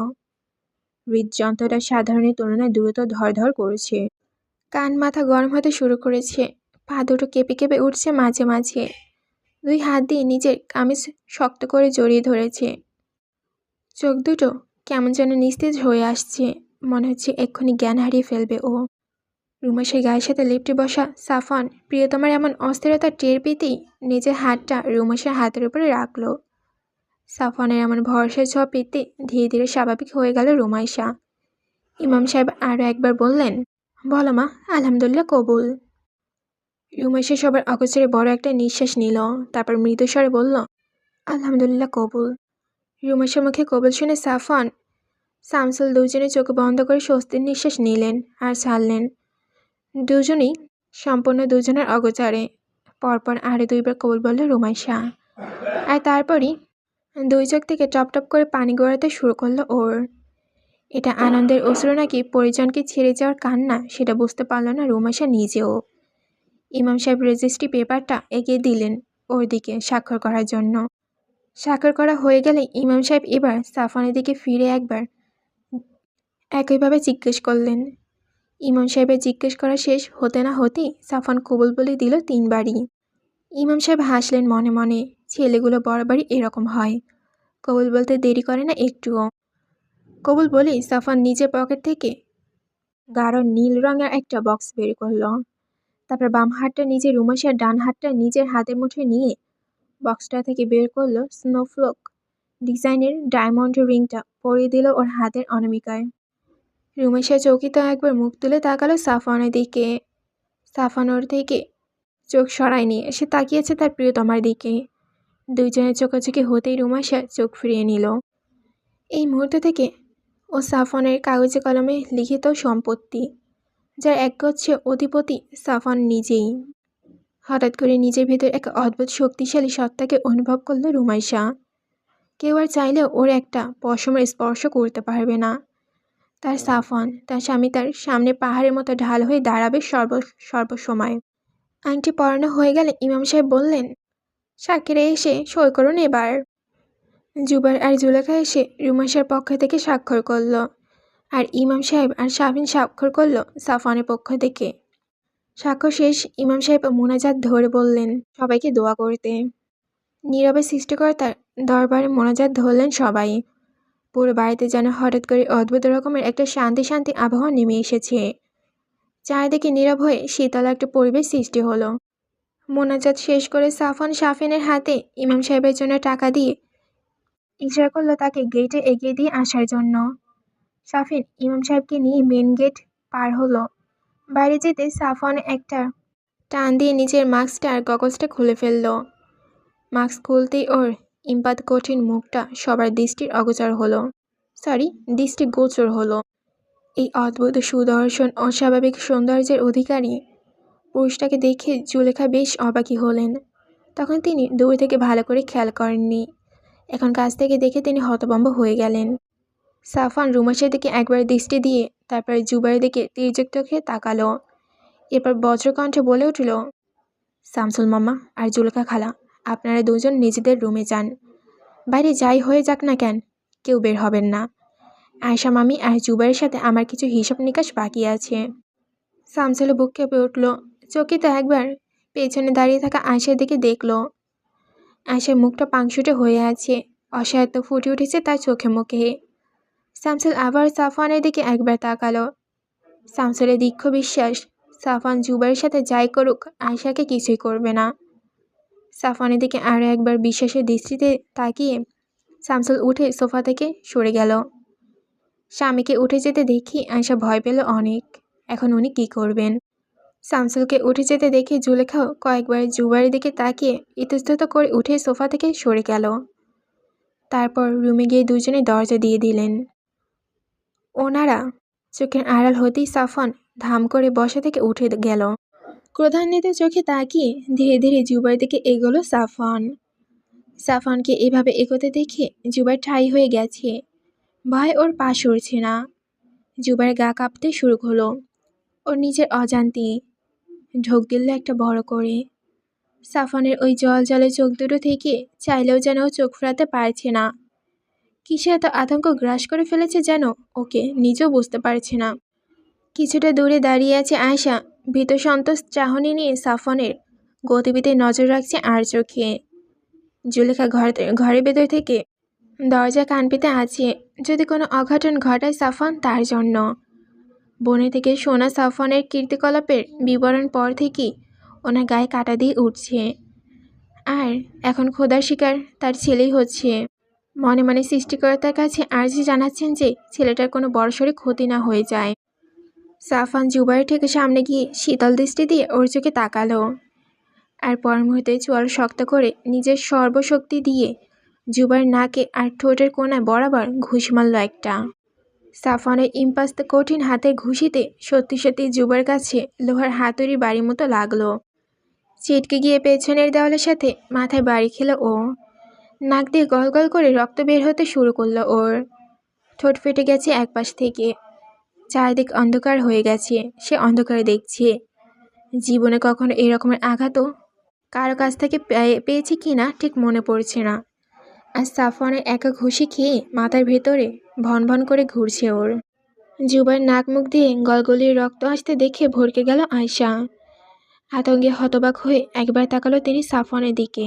হৃদযন্ত্রটা সাধারণের তুলনায় দ্রুত ধড়ধড় করছে। কান মাথা গরম হতে শুরু করেছে। পা দুটো কেঁপে কেঁপে উঠছে মাঝে মাঝে। দুই হাত দিয়ে নিজের কামিজ শক্ত করে জড়িয়ে ধরেছে। চোখ দুটো কেমন যেন নিস্তেজ হয়ে আসছে। মনে হচ্ছে এক্ষুনি জ্ঞান হারিয়ে ফেলবে ও। রুমাইশার গায়ের সাথে লেপ্টে বসা সাফন প্রিয়তমার এমন অস্থিরতা টের পেতেই নিজের হাতটা রুমাইশার হাতের উপরে রাখল। সাফনের এমন ভরসার ছোঁয়া পেতে ধীরে ধীরে স্বাভাবিক হয়ে গেল রুমাইশা। ইমাম সাহেব আরও একবার বললেন, বলো মা, আলহামদুলিল্লাহ, কবুল। রুমাইশা সবার অগোচরে বড় একটা নিঃশ্বাস নিল, তারপর মৃদুস্বরে বলল, আলহামদুলিল্লাহ, কবুল। রুমাইশার মুখে কবুল শুনে সাফন শামসুল দুজনে চোখ বন্ধ করে স্বস্তির নিঃশ্বাস নিলেন আর ছাড়লেন। দুজনেই সম্পূর্ণ দুজনের অগোচরে। পরপর আরও দুইবার কবুল বলল রুমাইশা। আর তারপরই দুই চোখ থেকে টপ টপ করে পানি গড়াতে শুরু করলো ওর। এটা আনন্দের অশ্রু নাকি পরিজনকে ছেড়ে যাওয়ার কান্না, সেটা বুঝতে পারল না রুমাইশা নিজেও। ইমাম সাহেব রেজিস্ট্রি পেপারটা এগিয়ে দিলেন ওর দিকে স্বাক্ষর করার জন্য। স্বাক্ষর করা হয়ে গেলে ইমাম সাহেব এবার সাফনের দিকে ফিরে একবার একইভাবে জিজ্ঞেস করলেন। ইমাম সাহেবের জিজ্ঞেস করা শেষ হতে না হতেই সাফন কবুল বলে দিল 3 বারই। ইমাম সাহেব হাসলেন মনে মনে। ছেলেগুলো বরাবরই এরকম হয়, কবুল বলতে দেরি করে না একটুও। কবুল বলেই সাফন নিজের পকেট থেকে গাঢ় নীল রঙের একটা বক্স বের করল। তারপর বাম হাতটা নিজের রুমাইশার ডান হাতটা নিজের হাতের মুঠোয় নিয়ে বক্সটা থেকে বের করলো স্নোফ্লোক ডিজাইনের ডায়মন্ড রিংটা পরিয়ে দিল ওর হাতের অনামিকায়। রুমাইশা চৌকিতে একবার মুখ তুলে তাকালো সাফনের দিকে। সাফন ওর থেকে চোখ সরায়নি, সে তাকিয়েছে তার প্রিয়তমার দিকে। দুইজনের চোখাচোখি হতেই রুমাইশা চোখ ফিরিয়ে নিল। এই মুহূর্ত থেকে ও সাফনের কাগজে কলমে লিখিত সম্পত্তি, যার একগুচ্ছ অধিপতি সাফন নিজেই। হঠাৎ করে নিজের ভেতর এক অদ্ভুত শক্তিশালী সত্তাকে অনুভব করল রুমাইশা। কেউ আর চাইলেও ওর একটা পশমের স্পর্শ করতে পারবে না। তার সাফন, তার স্বামী তার সামনে পাহাড়ের মতো ঢাল হয়ে দাঁড়াবে সর্বসময়। আংটি পরানো হয়ে গেলে ইমাম সাহেব বললেন, সাক্ষীরা এসে সই করুন এবার। জুবার আর জুলেখা এসে রুমাইশার পক্ষ থেকে স্বাক্ষর করল, আর ইমাম সাহেব আর শাফিন স্বাক্ষর করল সাফনের পক্ষ থেকে। স্বাক্ষর শেষ ইমাম সাহেব মোনাজাত ধরে বললেন সবাইকে দোয়া করতে। নীরবে সৃষ্টিকর্তার দরবারে মোনাজাত ধরলেন সবাই। পুরো বাড়িতে যেন হঠাৎ করে অদ্ভুত রকমের একটা শান্তি শান্তি আবহাওয়া নেমে এসেছে। চারিদিকে নীরব হয়ে শীতল একটা পরিবেশ সৃষ্টি হলো। মোনাজাত শেষ করে সাফন শাফিনের হাতে ইমাম সাহেবের জন্য টাকা দিয়ে ইশারা করলো তাকে গেটে এগিয়ে দিয়ে আসার জন্য। শাফিন ইমাম সাহেবকে নিয়ে মেন গেট পার হলো। বাইরে যেতে সাফন একটা টান দিয়ে নিজের মাস্কটা আর গগলসটা খুলে ফেলল। মাস্ক খুলতেই ওর ইম্পাত কঠিন মুখটা সবার দৃষ্টির দৃষ্টিগোচর হলো। এই অদ্ভুত সুদর্শন অস্বাভাবিক সৌন্দর্যের অধিকারী পুরুষটাকে দেখে জুলেখা বেশ অবাকই হলেন। তখন তিনি দূর থেকে ভালো করে খেয়াল করেননি, এখন কাছ থেকে দেখে তিনি হতভম্ব হয়ে গেলেন। সাফন রুমাইশার দিকে একবার দৃষ্টি দিয়ে তারপর জুবাইর দিকে তীর্যক চোখে তাকালো। এরপর বজ্রকণ্ঠে বলে উঠল, শামসুল মামা আর জুলেখা খালা, আপনারা দুজন নিজেদের রুমে যান। বাইরে যাই হয়ে যাক না কেন, কেউ বের হবেন না। আয়শা মামি আর জুবাইয়ের সাথে আমার কিছু হিসাব নিকাশ বাকি আছে। শামসুল বুক কেঁপে উঠল। চকিতে একবার পেছনে দাঁড়িয়ে থাকা আয়শার দিকে দেখল। আয়শার মুখটা পাংশুটে হয়ে আছে, অসহায়ত্ব ফুটে উঠেছে তার চোখে মুখে। শামসুল আবার সাফওয়ানের দিকে একবার তাকালো। শামসুলের দীর্ঘ বিশ্বাস, সাফওয়ান জুবাইয়ের সাথে যাই করুক আয়শাকে কিছুই করবে না। সাফওয়ানের দিকে আরও একবার বিশ্বাসের দৃষ্টিতে তাকিয়ে শামসুল উঠে সোফা থেকে সরে গেল। স্বামীকে উঠে যেতে দেখি আয়শা ভয় পেল অনেক। এখন উনি কী করবেন? শামসুলকে উঠে যেতে দেখে জুলেখাও কয়েকবার জুবাইয়ের দিকে তাকিয়ে ইতস্তত করে উঠে সোফা থেকে সরে গেল। তারপর রুমে গিয়ে দুজনে দরজা দিয়ে দিলেন। ওনারা চোখের আড়াল হতেই সাফন ধাম করে বসা থেকে উঠে গেল। ক্রোধান্বিত চোখে তাকিয়ে ধীরে ধীরে জুবাইর দিকে এগোলো সাফন। সাফনকে এভাবে এগোতে দেখে জুবাইর ঠাই হয়ে গেছে। ভয় ওর পা সরছে না। জুবাইর গা কাঁপতে শুরু হলো। ওর নিজের অজান্তে ঢোক গেল একটা বড় করে। সাফনের ওই জল জলে চোখ দুটো থেকে চাইলেও যেন ও চোখ ফেরাতে পারছে না। কিসে এত আতঙ্ক গ্রাস করে ফেলেছে যেন ওকে নিজেও বুঝতে পারছে না। কিছুটা দূরে দাঁড়িয়ে আছে আয়শা, ভীত সন্তোষ চাহনি নিয়ে সাফনের গতিবিধি নজর রাখছে আর চোখে। জুলেখা ঘরের ভেতর থেকে দরজা কান পেতে আছে, যদি কোনো অঘটন ঘটায় সাফন তার জন্য। বনে থেকে শোনা সাফনের কীর্তিকলাপের বিবরণ পর থেকেই ওনার গায়ে কাঁটা দিয়ে উঠছে। আর এখন খোদার শিকার তার ছেলেই হচ্ছে। মনে মনে সৃষ্টিকর্তার কাছে আর্জি জানাচ্ছেন যে ছেলেটার কোনো বড়সড় ক্ষতি না হয়ে যায়। সাফন জুবাইর থেকে সামনে গিয়ে শীতল দৃষ্টি দিয়ে ওর চোখে তাকালো। আর পর মুহূর্তে চোয়াল শক্ত করে নিজের সর্বশক্তি দিয়ে জুবাইর নাকে আর ঠোঁটের কোণায় বরাবর ঘুষ মারল একটা। সাফনের ইম্পাস্ত কঠিন হাতের ঘুষিতে সত্যি সত্যি জুবাইর কাছে লোহার হাতুড়ি বাড়ির মতো লাগলো। ছিটকে গিয়ে পেছনের দেওয়ালের সাথে মাথায় বাড়ি খেল ও। নাক দিয়ে গল গল করে রক্ত বের হতে শুরু করলো ওর। ঠোঁট ফেটে গেছে একপাশ থেকে। চারিদিক অন্ধকার হয়ে গেছে। সে অন্ধকারে দেখছে। জীবনে কখনো এই রকমের আঘাতও কারো কাছ থেকে পেয়েছে কিনা ঠিক মনে পড়ছে না। আর সাফনের একা ঘুষি খেয়ে মাথার ভেতরে ভন ভন করে ঘুরছে ওর। জুবাইর নাক মুখ দিয়ে গলগলির রক্ত আসতে দেখে ভরকে গেল আয়শা। আতঙ্কে হতবাক হয়ে একবার তাকালো তিনি সাফনের দিকে।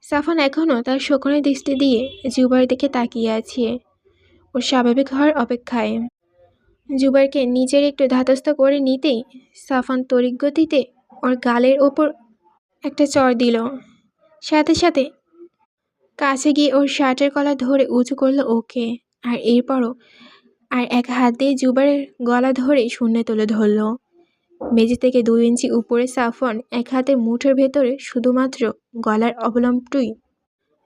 সাফন এখনও তার শকুনের দৃষ্টি দিয়ে জুবাইর দিকে তাকিয়ে আছে, ওর স্বাভাবিক হওয়ার অপেক্ষায়। জুবাইরকে নিজের একটু ধাতস্থ করে নিতেই সাফন তড়িৎ গতিতে ওর গালের ওপর একটা চড় দিল। সাথে সাথে কাছে গিয়ে ওর শার্টের কলার ধরে উঁচু করলো ওকে। আর এরপরও আর এক হাত দিয়ে জুবাইরের গলা ধরে শূন্যে তুলে ধরল। মেঝে থেকে 2 ইঞ্চি উপরে সাফন এক হাতে মুঠোর ভেতরে শুধুমাত্র গলার অবলম্বটুই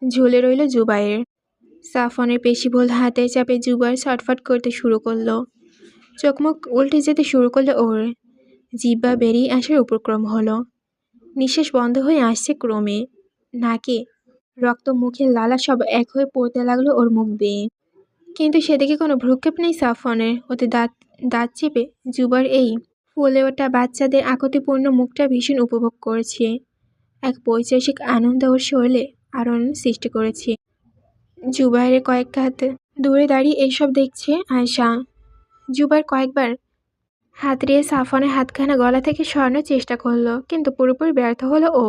ঝুলে রইল জুবাইয়ের। সাফনের পেশিবহুল হাতের চাপে জুবাইর ছটফট করতে শুরু করলো। চোখ মুখ উল্টে যেতে শুরু করলো ওর। জিহ্বা বেরিয়ে আসার উপক্রম হলো। নিঃশ্বাস বন্ধ হয়ে আসছে ক্রমে। নাকে রক্ত, মুখের লালা সব এক হয়ে পড়তে লাগলো ওর মুখ বেয়ে। কিন্তু সেদিকে কোনো ভ্রুক্ষেপ নেই সাফনের। ওতে দাঁত চেপে জুবাইর এই ফুলে ওঠা বাচ্চাদের আকতিপূর্ণ মুখটা ভীষণ উপভোগ করেছে। এক পৈশাচিক আনন্দ ওর শরীরে আরোহণ সৃষ্টি করেছে। জুবাইরের কয়েক হাত দূরে দাঁড়িয়ে এইসব দেখছে আয়শা। জুবাইর কয়েকবার হাত দিয়ে সাফনের হাতখানা গলা থেকে সরানোর চেষ্টা করলো, কিন্তু পুরোপুরি ব্যর্থ হলো ও।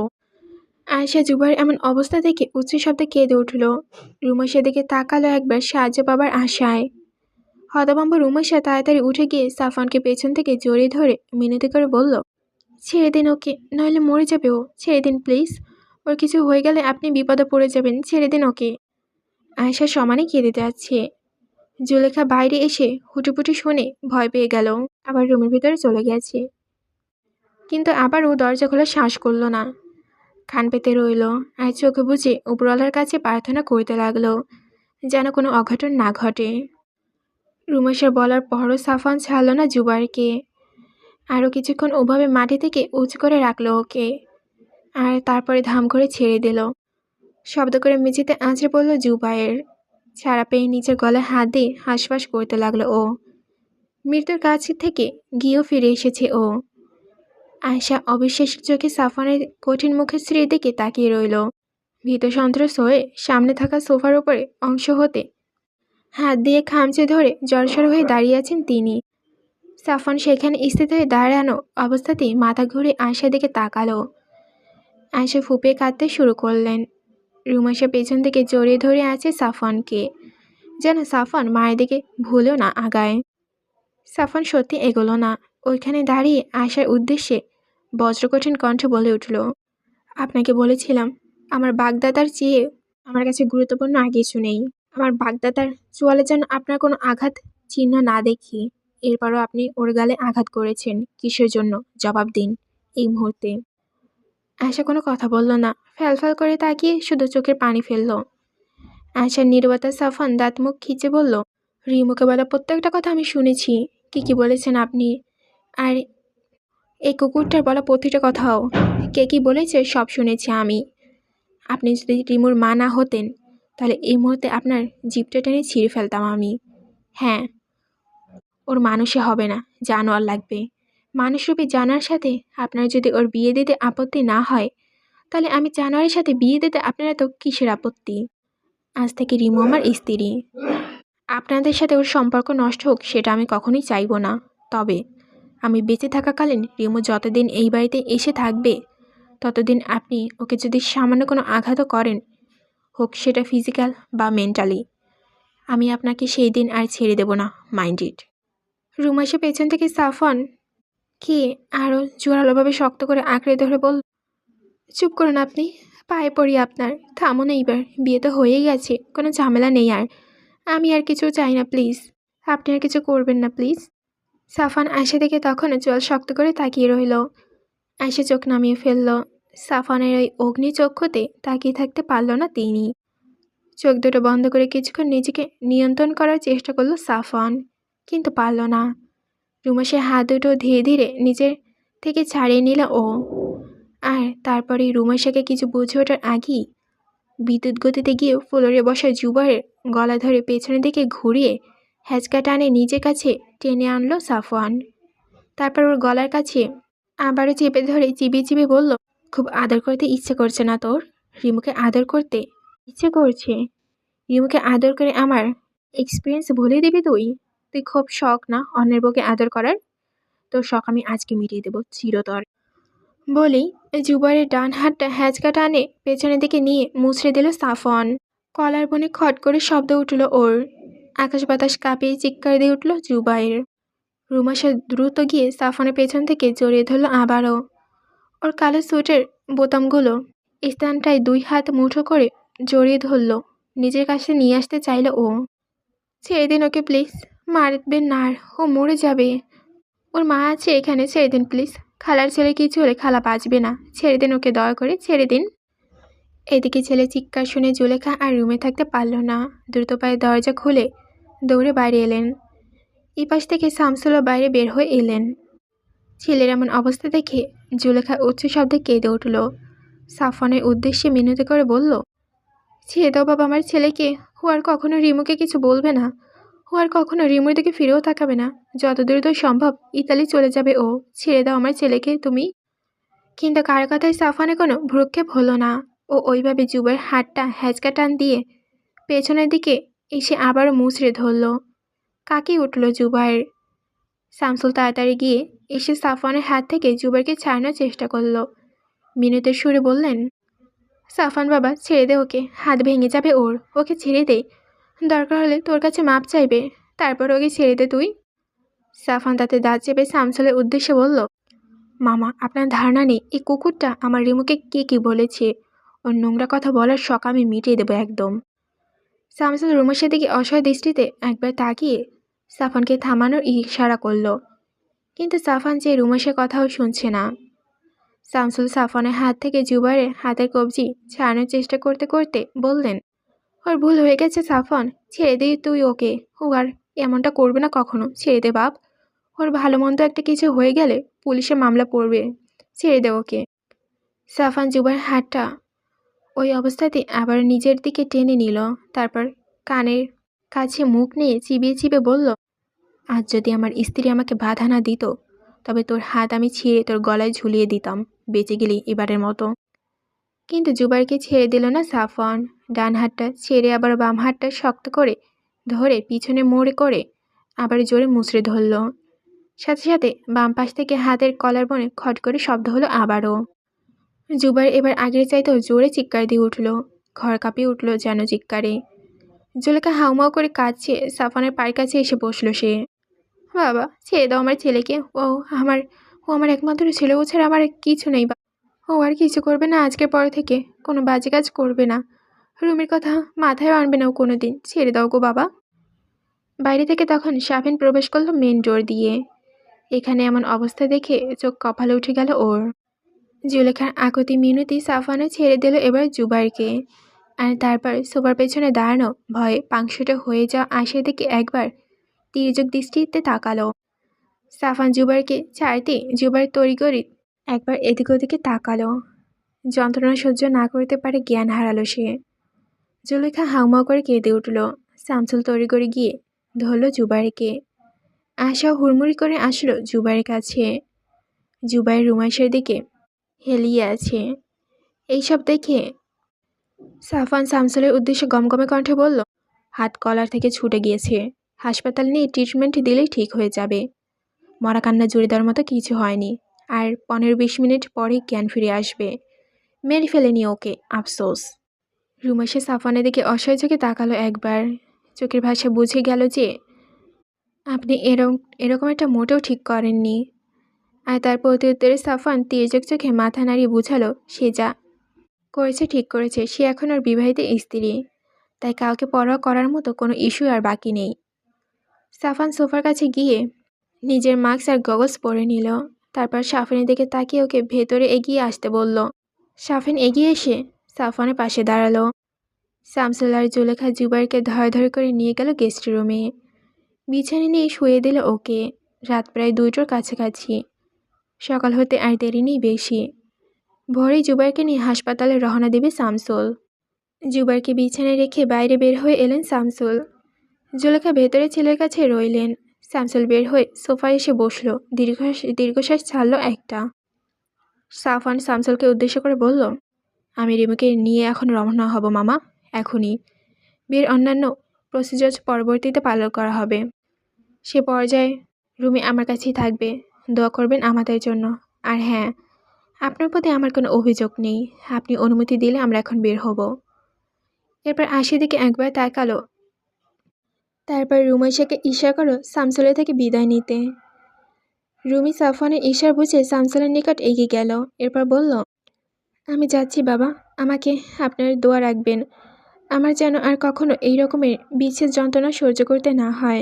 আয়শা জুবাইর এমন অবস্থা দেখে উচ্চ শব্দে কেঁদে উঠল। রুমেশার দিকে তাকালো একবার সাহায্য পাবার আশায়। হতভম্ব রুমেশা তাড়াতাড়ি উঠে গিয়ে সাফনকে পেছন থেকে জড়িয়ে ধরে মিনতি করে বলল, ছেড়ে দিন ওকে, নইলে মরে যাবে ও। ছেড়ে দিন প্লিজ। ওর কিছু হয়ে গেলে আপনি বিপদে পড়ে যাবেন। ছেড়ে দিন ওকে। আয়শা সমানে কেঁদে যাচ্ছে। জুলেখা বাইরে এসে হুটুপুটি শুনে ভয় পেয়ে গেল। আবার রুমের ভিতরে চলে গেছে। কিন্তু আবারও দরজা খোলার সাহস করল না। কান পেতে রইল আর চোখে বুঝে উপরওয়ালার কাছে প্রার্থনা করতে লাগলো যেন কোনো অঘটন না ঘটে। রুমেশের বলার পরও সাফন ছাড়ল না জুবাইরকে। আরও কিছুক্ষণ ওভাবে মাটি থেকে উঁচু করে রাখলো ওকে। আর তারপরে ধাম করে ছেড়ে দিল। শব্দ করে মেঝেতে আঁচড়ে পড়ল জুবাইর। ছাড়া পেয়ে নিচের গলায় হাত দিয়ে হাঁসফাঁস করতে লাগলো ও। মৃত্যুর কাছ থেকে গিয়েও ফিরে এসেছে ও। আয়শা অবিশ্বাস চোখে সাফনের কঠিন মুখের স্ত্রীর দিকে তাকিয়ে রইল। ভীত সন্ত্রস্ত হয়ে সামনে থাকা সোফার উপরে অংশ হতে হাত দিয়ে খামচে ধরে জড়সড় হয়ে দাঁড়িয়ে আছেন তিনি। সাফন সেখানে স্থিত হয়ে দাঁড়ানো অবস্থাতেই মাথা ঘুরে আয়শার দিকে তাকালো। আয়শা ফুপিয়ে কাঁদতে শুরু করলেন। রুমেশা পেছন থেকে জড়িয়ে ধরে আছে সাফনকে, যেন সাফন মায়ের দিকে ভুলেও না আগায়। সাফন সত্যি এগোলো না। ওইখানে দাঁড়িয়ে আয়শার উদ্দেশ্যে বজ্রকঠিন কণ্ঠে বলে উঠল, আপনাকে বলেছিলাম আমার বাগদাদার চেয়ে আমার কাছে গুরুত্বপূর্ণ আর কিছু নেই। আমার বাগদাদার চোয়ালে যেন আপনার কোনো আঘাত চিহ্ন না দেখি। এরপরও আপনি ওর গালে আঘাত করেছেন কিসের জন্য? জবাব দিন এই মুহূর্তে। আয়শা কোনো কথা বলল না। ফ্যালফ্যাল করে তাকিয়ে শুধু চোখের পানি ফেলল। আয়শার নীরবতা সাফন দাঁত মুখ খিচে বলল, রিমুকে বলা প্রত্যেকটা কথা আমি শুনেছি। কি বলেছেন আপনি, আর এই কুকুরটার বলা প্রতিটা কথাও কি বলেছে সব শুনেছি আমি। আপনি যদি রিমুর মা না হতেন তাহলে এই মুহূর্তে আপনার জিভটা টেনে ছিঁড়ে ফেলতাম আমি। হ্যাঁ, ওর মানুষে হবে না, জানোয়ার লাগবে। মানুষরূপী জানোয়ার সাথে আপনার যদি ওর বিয়ে দিতে আপত্তি না হয় তাহলে আমি জানোয়ারের সাথে বিয়ে দিতে আপনারা তো কিসের আপত্তি? আজ থেকে রিমু আমার স্ত্রী। আপনাদের সাথে ওর সম্পর্ক নষ্ট হোক সেটা আমি কখনোই চাইবো না। তবে আমি বেঁচে থাকাকালীন রিমু যতদিন এই বাড়িতে এসে থাকবে ততদিন আপনি ওকে যদি সামান্য কোনো আঘাতও করেন, হোক সেটা ফিজিক্যাল বা মেন্টালি, আমি আপনাকে সেই দিন আর ছেড়ে দেব না, মাইন্ড ইট। রুম এসে পেছন থেকে সাফন কি আরও জোরালোভাবে শক্ত করে আঁকড়ে ধরে বল, চুপ করুন আপনি, পায়ে পড়ি আপনার, থামুন এইবার, বিয়ে তো হয়েই গেছে, কোনো ঝামেলা নেই আর। আমি আর কিছু চাই না প্লিজ, আপনি আর কিছু করবেন না প্লিজ। সাফান আয়শা দেখে তখনও চোয়াল শক্ত করে তাকিয়ে রইল। আয়শা চোখ নামিয়ে ফেলল। সাফানের ওই অগ্নি চক্ষুতে তাকিয়ে থাকতে পারল না তিনি। চোখ দুটো বন্ধ করে কিছুক্ষণ নিজেকে নিয়ন্ত্রণ করার চেষ্টা করল সাফান, কিন্তু পারল না। রুমাসের হাত দুটো ধীরে ধীরে নিজের থেকে ছাড়িয়ে নিল ও। আর তারপরে রুমাশাকে কিছু বুঝে ওঠার আগেই বিদ্যুৎ গতিতে গিয়ে ফ্লোরে বসা জুবারের গলা ধরে পেছনের দিকে ঘুরিয়ে হ্যাচকা টানে নিজের কাছে টেনে আনলো সাফওয়ান। তারপর ওর গলার কাছে আবারও চেপে ধরে চিবিয়ে চিবিয়ে বলল, খুব আদর করতে ইচ্ছে করছে না তোর? রিমুকে আদর করতে ইচ্ছে করছে? রিমুকে আদর করে আমার এক্সপিরিয়েন্স ভুলে দিবি তুই? তুই খুব শখ না অন্যের বউকে আদর করার? তোর শখ আমি আজকে মিটিয়ে দেবো চিরতর। বলেই জুবারের ডান হাতটা হ্যাচকা টানে পেছনের দিকে নিয়ে মুছড়ে দিল সাফন। কলার বনে খট করে শব্দ উঠল ওর। আকাশ বাতাস কাঁপিয়ে চিৎকার দিয়ে উঠল জুবাইর। রুমাশা দ্রুত গিয়ে সাফনের পেছন থেকে জড়িয়ে ধরল আবারও। ওর কালো স্যুটের বোতামগুলো স্থানটায় দুই হাত মুঠো করে জড়িয়ে ধরল, নিজের কাছে নিয়ে আসতে চাইল ও। ছেড়ে দিন ওকে প্লিজ, মারবেন না আর, ও মরে যাবে। ওর মা আছে এখানে, ছেড়ে দিন প্লিজ। খালার ছেলে কিছু হলে খালা বাঁচবে না, ছেড়ে দিন ওকে, দয়া করে ছেড়ে দিন। এদিকে ছেলে চিৎকার শুনে জুলেখা আর রুমে থাকতে পারল না। দ্রুত পায়ে দরজা খুলে দৌড়ে বাইরে এলেন। এপাশ থেকে শামসুলও বাইরে বের হয়ে এলেন। ছেলের এমন অবস্থা দেখে জুলেখা উচ্চ শব্দে কেঁদে উঠল। সাফনের উদ্দেশ্যে মিনতি করে বলল, ছেড়ে দাও বাবা আমার ছেলেকে, ও আর কখনো রিমুকে কিছু বলবে না, ও আর কখনো রিমুর দিকে ফিরেও তাকাবে না, যত দ্রুত সম্ভব ইতালি চলে যাবে ও, ছেড়ে দাও আমার ছেলেকে তুমি। কিন্তু কার কথায় সাফানে কোনো ভ্রুক্ষেপ হলো না। ও ওইভাবে জুবের হাতটা হ্যাচকা টান দিয়ে পেছনের দিকে এসে আবারও মুচড়ে ধরল। কাকিয়ে উঠল জুবাইর। শামসুল তাড়াতাড়ি গিয়ে এসে সাফানের হাত থেকে জুবাইরকে ছাড়ানোর চেষ্টা করলো। মিনতির সুরে বললেন, সাফান বাবা ছেড়ে দে ওকে, হাত ভেঙে যাবে ওর, ওকে ছেড়ে দে, দরকার হলে তোর কাছে মাপ চাইবে, তারপর ওকে ছেড়ে দে তুই। সাফান তাতে দাঁত চেপে শামসুলের উদ্দেশ্যে বলল, মামা আপনার ধারণা নেই এই কুকুরটা আমার রিমুকে কি বলেছে, ওর নোংরা কথা বলার শখ আমি মিটিয়ে দেবো একদম। শামসুল রুমের দিকে অসহায় দৃষ্টিতে একবার তাকিয়ে সাফানকে থামানোর ইশারা করল, কিন্তু সাফান যে রুমেশের কথাও শুনছে না। শামসুল সাফানের হাত থেকে জুবাইরের হাতের কবজি ছাড়ানোর চেষ্টা করতে করতে বললেন, ওর ভুল হয়ে গেছে সাফান, ছেড়ে দে তুই ওকে, ও আর এমনটা করবে না কখনো, ছেড়ে দে বাপ, ওর ভালো মন্দ একটা কিছু হয়ে গেলে পুলিশে মামলা পড়বে, ছেড়ে দে ওকে। সাফান জুবাইর হাতটা ওই অবস্থাতে আবার নিজের দিকে টেনে নিল, তারপর কানের কাছে মুখ নিয়ে চিবিয়ে চিবিয়ে বলল, আজ যদি আমার স্ত্রী আমাকে বাধা না দিত তবে তোর হাত আমি ছিঁড়ে তোর গলায় ঝুলিয়ে দিতাম, বেঁচে গেলি এবারের মতো। কিন্তু জুবাইরকে ছেড়ে দিল না সাফওয়ান। ডান হাতটা ছেড়ে আবার বাম হাতটা শক্ত করে ধরে পিছনে মোড়ে করে আবার জোরে মুচড়ে ধরল। সাথে সাথে বাম পাশ থেকে হাতের কলার বনে খট করে শব্দ হলো আবারও। জুবাইর এবার আগের চাইতেও জোরে চিৎকার দিয়ে উঠল, ঘর কাঁপিয়ে উঠল যেন চিৎকারে। জুলেখা হাউমাউ করে কাঁদছে, সাফানের পায়ের কাছে এসে বসলো সে। বাবা ছেড়ে দাও আমার ছেলেকে, ও আমার একমাত্র ছেলে, ও ছাড়া আমার কিছু নেই, ও আর কিছু করবে না আজকের পর থেকে, কোনো বাজে কাজ করবে না, রুমির কথা মাথায় আনবে না ও কোনো দিন, ছেড়ে দাও গো বাবা। বাইরে থেকে তখন শাফিন প্রবেশ করলো মেন ডোর দিয়ে। এখানে এমন অবস্থা দেখে চোখ কপালে উঠে গেল ওর। জুলেখার আকুতি মিনতি সাফানে ছেড়ে দিল এবার জুবাইরকে। আর তারপর সোফার পেছনে দাঁড়ানো ভয়ে পাংশুটা হয়ে যাওয়া আশার দিকে একবার তির্যক দৃষ্টিতে তাকালো। সাফান জুবাইরকে ছাড়তে জুবাইর তড়িঘড়ি একবার এদিক ওদিকে তাকালো। যন্ত্রণা সহ্য না করতে পারে জ্ঞান হারালো সে। জুলেখা হাউমাউ করে কেঁদে উঠল। শামসুল তড়িঘড়ি গিয়ে ধরল জুবাইরকে। আশা হুড়মুড়ি করে আসলো জুবাইরের কাছে। জুবাইর রুমাইশের দিকে হেলিয়ে আছে। এইসব দেখে সাফান শামসুলের উদ্দেশ্যে গমগমে কণ্ঠে বলল, হাত কলার থেকে ছুটে গিয়েছে, হাসপাতাল নিয়ে ট্রিটমেন্ট দিলেই ঠিক হয়ে যাবে। মরা কান্না জুড়ে দেওয়ার মতো কিছু হয়নি, আর 15-20 মিনিট পরেই জ্ঞান ফিরে আসবে। মেরে ফেলেনি ওকে, আফসোস। রুমাইশা সাফানের দিকে অসহায় চোখে তাকালো একবার। চোখের ভাষা বুঝে গেল যে আপনি এরকম একটা মোটেও ঠিক করেননি। আর তার প্রত্যুত্তরে সাফান তির্যক চোখে মাথা নাড়িয়ে বুঝালো, সে যা করেছে ঠিক করেছে। সে এখন আর বিবাহিত স্ত্রী, তাই কাউকে পরোয়া করার মতো কোনো ইস্যু আর বাকি নেই। সাফান সোফার কাছে গিয়ে নিজের মাস্ক আর গগলস পরে নিল। তারপর সাফানের দিকে তাকিয়ে ওকে ভেতরে এগিয়ে আসতে বলল। সাফিন এগিয়ে এসে সাফানের পাশে দাঁড়ালো। শামসুল আর জুলেখা জুবাইরকে ধরে করে নিয়ে গেল গেস্ট রুমে। বিছানে নিয়ে শুয়ে দিল ওকে। রাত প্রায় 2টোর কাছাকাছি। সকাল হতে আর দেরি নেই বেশি। ভোরেই জুবাইরকে নিয়ে হাসপাতালে রওনা দেবে শামসুল। জুবাইরকে বিছানায় রেখে বাইরে বের হয়ে এলেন শামসুল। জুলেখা ভেতরে ছেলের কাছে রইলেন। শামসুল বের হয়ে সোফায় এসে বসল। দীর্ঘশ্বাস ছাড়ল একটা। সাফান শামসুলকে উদ্দেশ্য করে বলল, আমি রিমুকে নিয়ে এখন রওনা হব মামা, এখনই। বিয়ের অন্যান্য প্রসিজার পরবর্তীতে পালন করা হবে। সে পর্যায়ে রুমে আমার কাছেই থাকবে। দোয়া করবেন আমাদের জন্য। আর হ্যাঁ, আপনার প্রতি আমার কোনো অভিযোগ নেই। আপনি অনুমতি দিলে আমরা এখন বের হব। এরপর আশির দিকে একবার তাকালো। তারপর রুমাইশাকে ইশারা করো শামসুলের থেকে বিদায় নিতে। রুমি সাফওয়ানের ইশারা বুঝে শামসুলের নিকট এগিয়ে গেল। এরপর বলল, আমি যাচ্ছি বাবা, আমাকে আপনার দোয়া রাখবেন। আমার যেন আর কখনো এই রকমের বিচ্ছেদ যন্ত্রণা সহ্য করতে না হয়।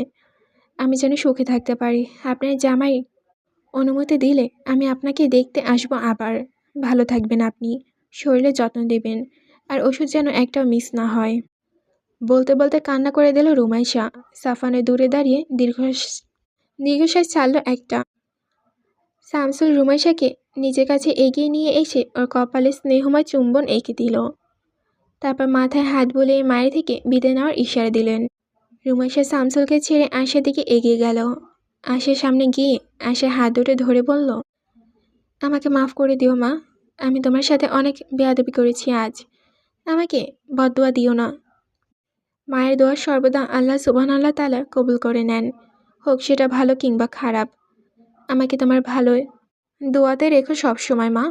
আমি যেন সুখে থাকতে পারি। আপনার জামাই অনুমতি দিলে আমি আপনাকে দেখতে আসবো আবার। ভালো থাকবেন আপনি, শরীরের যত্ন দেবেন, আর ওষুধ যেন একটাও মিস না হয়। বলতে বলতে কান্না করে দিল রুমাইশা। সাফানের দূরে দাঁড়িয়ে দীর্ঘশ্বাস ছাড়ল একটা। শামসুল রুমাইশাকে নিজের কাছে এগিয়ে নিয়ে এসে ওর কপালে স্নেহময় চুম্বন এঁকে দিল। তারপর মাথায় হাত বুলিয়ে মায়ের থেকে বিদায় নেওয়ার ইশারা দিলেন। রুমাইশা শামসুলকে ছেড়ে আশার দিকে এগিয়ে গেল। আশার সামনে গিয়ে আশার হাত দুটো ধরে বলল, আমাকে মাফ করে দিও মা, আমি তোমার সাথে অনেক বেয়াদবি করেছি আজ। আমাকে বদদুয়া দিও না। মায়ের দোয়া সর্বদা আল্লাহ সুবহানাল্লাহ তাআলা কবুল করে নেন, হোক সেটা ভালো কিংবা খারাপ। আমাকে তোমার ভালোই দোয়াতে রেখো সবসময় মা।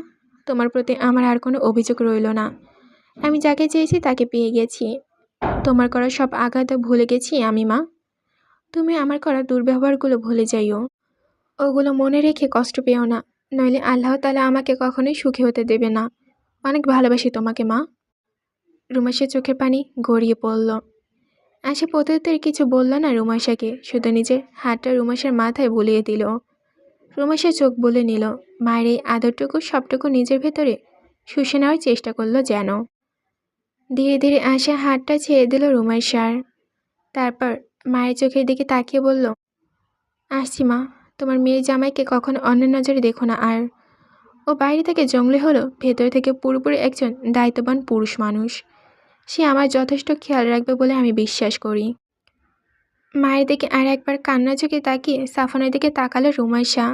তোমার প্রতি আমার আর কোনো অভিযোগ রইল না। আমি যাকে চেয়েছি তাকে পেয়ে গেছি। তোমার করা সব আঘাত ভুলে গেছি আমি মা। তুমি আমার করা দুর্ব্যবহারগুলো ভুলে যাইও। ওগুলো মনে রেখে কষ্ট পেও না, নইলে আল্লাহ তাআলা আমাকে কখনোই সুখী হতে দেবে না। অনেক ভালোবাসি তোমাকে মা। রুমাইশার চোখের পানি গড়িয়ে পড়ল। আশা প্রত্যুত্তরে কিছু বলল না রুমাইশাকে, শুধু নিজের হাতটা রুমাইশার মাথায় বুলিয়ে দিল। রুমাইশা চোখ বুলে নিল। মায়ের এই আদরটুকু সবটুকু নিজের ভেতরে শুষে নেওয়ার চেষ্টা করলো যেন। ধীরে ধীরে আশা হাতটা ছেড়ে দিল রুমাইশার। তারপর মায়ের চোখের দিকে তাকিয়ে বলল, আসছি মা, তোমার মেয়ের জামাইকে কখনো অন্য নজরে দেখো না আর। ও বাইরে থেকে জঙ্গলি হলো, ভেতর থেকে পুরোপুরি একজন দায়িত্ববান পুরুষ মানুষ। সে আমার যথেষ্ট খেয়াল রাখবে বলে আমি বিশ্বাস করি। মায়ের দিকে আর একবার কান্না চোখে তাকিয়ে সাফানের দিকে তাকালো রুমাইশা।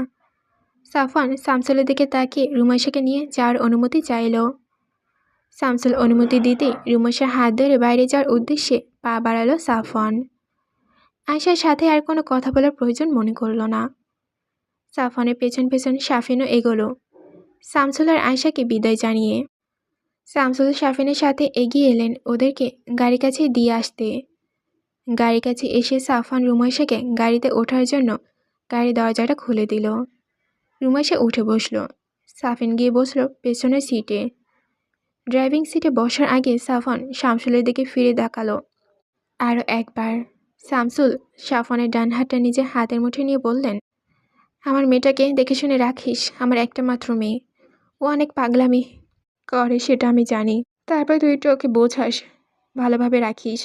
সাফান শামসুলের দিকে তাকিয়ে রুমাইশাকে নিয়ে যাওয়ার অনুমতি চাইল। শামসুল অনুমতি দিতে রুমাইশার হাত ধরে বাইরে যাওয়ার উদ্দেশ্যে পা বাড়ালো সাফান। আয়শার সাথে আর কোনো কথা বলার প্রয়োজন মনে করল না। সাফানের পেছন পেছন শাফিনও এগোলো শামসুল আর আয়শাকে বিদায় জানিয়ে। শামসুল শাফিনের সাথে এগিয়ে এলেন ওদেরকে গাড়ির কাছে দিয়ে আসতে। গাড়ির কাছে এসে সাফান রুমাইশাকে গাড়িতে ওঠার জন্য গাড়ির দরজাটা খুলে দিল। রুমাইশা উঠে বসল। সাফিন গিয়ে বসল পেছনের সিটে। ড্রাইভিং সিটে বসার আগে সাফান শামসুলের দিকে ফিরে তাকালো আরও একবার। শামসুল সাফানের ডান হাতটা নিজের হাতের মুঠে নিয়ে বললেন, আমার মেয়েটাকে দেখে শুনে রাখিস, আমার একটা মাত্র মেয়ে। ও অনেক পাগলামি করে সেটা আমি জানি। তারপর তুই একটু ওকে বোঝাস, ভালোভাবে রাখিস।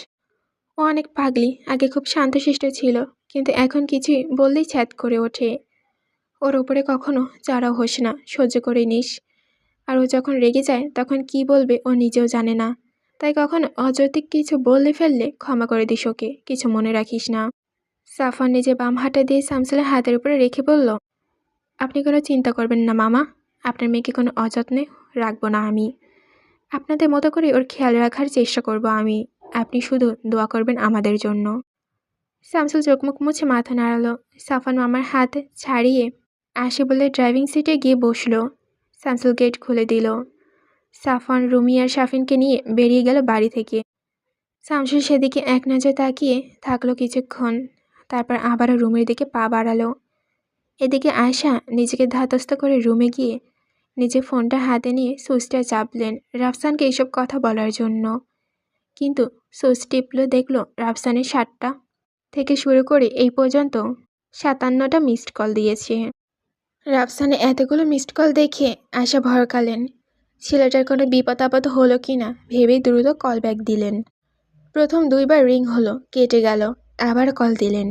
ও অনেক পাগলি, আগে খুব শান্তশিষ্ট ছিল, কিন্তু এখন কিছুই বললেই ছ্যাদ করে ওঠে। ওর ওপরে কখনো চড়াও হোস না, সহ্য করে নিস। আর ও যখন রেগে যায় তখন কি বলবে ও নিজেও জানে না, তাই কখনো অযৌক্তিক কিছু বললে ফেললে ক্ষমা করে দিস ওকে, কিছু মনে রাখিস না। সাফওয়ান নিজে বাম হাতটা দিয়ে শামসুলের হাতের উপরে রেখে বলল, আপনি কোনো চিন্তা করবেন না মামা, আপনার মেয়েকে কোনো অযত্নে রাখবো না আমি। আপনাদের মতো করে ওর খেয়াল রাখার চেষ্টা করব আমি। আপনি শুধু দোয়া করবেন আমাদের জন্য। শামসুল চোখমুখ মুছে মাথা নাড়ালো। সাফওয়ান মামার হাত ছাড়িয়ে আসে বলে ড্রাইভিং সিটে গিয়ে বসলো। শামসুল গেট খুলে দিল। সাফওয়ান, রুমি আর শাফিনকে নিয়ে বেরিয়ে গেল বাড়ি থেকে। শামসুল সেদিকে এক নজর তাকিয়ে থাকলো কিছুক্ষণ, তারপর আবারও রুমের দিকে পা বাড়ালো। এদিকে আয়শা নিজেকে ধাতস্থ করে রুমে গিয়ে নিজের ফোনটা হাতে নিয়ে সুইচটা চাপলেন রাফসানকে এইসব কথা বলার জন্য। কিন্তু সুইচ টিপল, দেখলো রাফসানের 7টা থেকে শুরু করে এই পর্যন্ত 57টা মিসড কল দিয়েছে। রাফসানের এতগুলো মিসড কল দেখে আয়শা ভরকালেন। ছেলেটার কোনো বিপদ আপদ হলো কি না ভেবেই দ্রুত কল ব্যাক দিলেন। প্রথম 2বার রিং হলো, কেটে গেল, আবার কল দিলেন।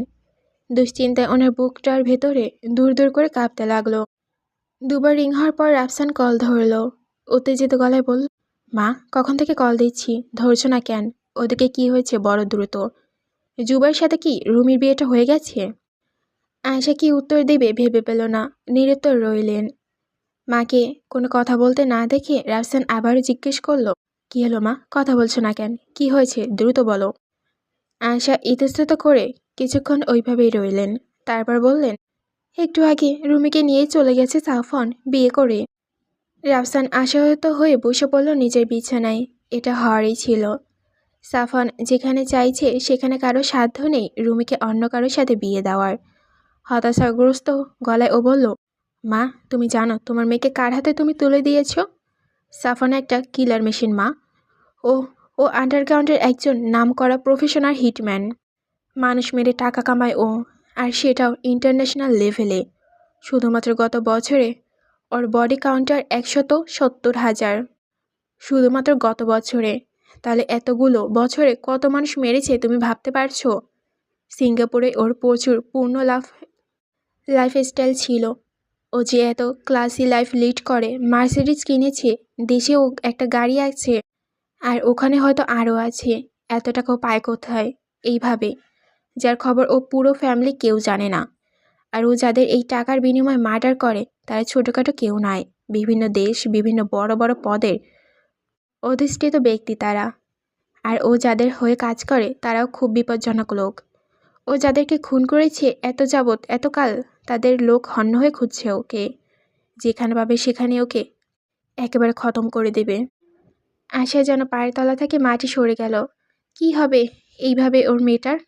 দুশ্চিন্তায় ওনার বুকটার ভেতরে দূর দূর করে কাঁপতে লাগলো। 2বার রিং হওয়ার পর রাফসান কল ধরল। উত্তেজিত গলায় বলল, মা, কখন থেকে কল দিচ্ছি, ধরছো না কেন? ওদিকে কি হয়েছে বড় দ্রুত? জুবাইর সাথে কি রুমির বিয়েটা হয়ে গেছে? আয়শা কি উত্তর দেবে ভেবে পেল না, নিরুত্তর রইলেন। মাকে কোনো কথা বলতে না দেখে রাফসান আবারও জিজ্ঞেস করল, কি হলো মা, কথা বলছো না কেন, কি হয়েছে দ্রুত বলো। আয়শা ইতস্তত করে কিছুক্ষণ ওইভাবেই রইলেন, তারপর বললেন, একটু আগে রুমিকে নিয়ে চলে গেছে সাফওয়ান বিয়ে করে। রাফসান আশাহত হয়ে বসে পড়ল নিজের বিছানায়। এটা হওয়ারই ছিল। সাফওয়ান যেখানে চাইছে সেখানে কারো সাধ্য নেই রুমিকে অন্য কারোর সাথে বিয়ে দেওয়ার। হতাশাগ্রস্ত গলায় ও বলল, মা, তুমি জানো তোমার মেয়েকে কার হাতে তুমি তুলে দিয়েছ? সাফওয়ান একটা কিলার মেশিন মা। ও ও আন্ডারগ্রাউন্ডের একজন নামকরা প্রফেশনাল হিটম্যান। মানুষ মেরে টাকা কামায় ও, আর সেটাও ইন্টারন্যাশনাল লেভেলে। শুধুমাত্র গত বছরে ওর বডি কাউন্টার 170,000। শুধুমাত্র গত বছরে। তাহলে এতগুলো বছরে কত মানুষ মেরেছে তুমি ভাবতে পারছো? সিঙ্গাপুরে ওর প্রচুর পূর্ণ লাইফস্টাইল ছিল। ও যে এত ক্লাসি লাইফ লিড করে, মার্সিডিজ কিনেছে, দেশেও একটা গাড়ি আছে, আর ওখানে হয়তো আরও আছে। এত টাকাও পায় কোথায়? এইভাবে, যার খবর ও পুরো ফ্যামিলি কেউ জানে না। আর ও যাদের এই টাকার বিনিময়ে মার্ডার করে তারা ছোটোখাটো কেউ নয়, বিভিন্ন দেশ, বিভিন্ন বড় বড় পদের অধিষ্ঠিত ব্যক্তি তারা। আর ও যাদের হয়ে কাজ করে তারাও খুব বিপজ্জনক লোক। ও যাদেরকে খুন করেছে এত যাবৎ এতকাল, তাদের লোক হন্য হয়ে খুঁজছে ওকে। যেখানে পাবে সেখানে ওকে একেবারে খতম করে দেবে। আশায় যেন পায়ের তলা থেকে মাটি সরে গেল। কি হবে এইভাবে ওর মেয়েটার?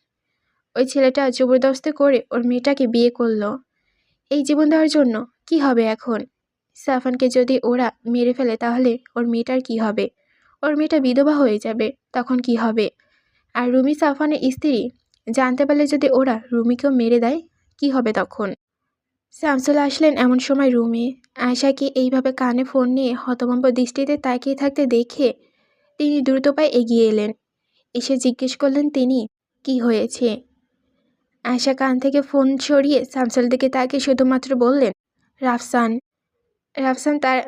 ওই ছেলেটা জবরদস্তি করে ওর মেয়েটাকে বিয়ে করলো এই জীবন দেওয়ার জন্য। কি হবে এখন? সাফওয়ানকে যদি ওরা মেরে ফেলে তাহলে ওর মেয়েটার কি হবে? ওর মেয়েটা বিধবা হয়ে যাবে, তখন কি হবে? আর রুমি সাফওয়ানের স্ত্রী জানতে পারলে যদি ওরা রুমিকেও মেরে দেয়, কি হবে তখন? শামসুল আসলেন এমন সময় রুমে। আয়শাকে এইভাবে কানে ফোন নিয়ে হতভম্ব দৃষ্টিতে তাকিয়ে থাকতে দেখে তিনি দ্রুত পায়ে এগিয়ে এলেন। এসে জিজ্ঞেস করলেন তিনি, কি হয়েছে? আয়শা কান থেকে ফোন সরিয়ে শামসুল দিকে তাকিয়ে শুধুমাত্র বললেন, রাফসান। রাফসান তার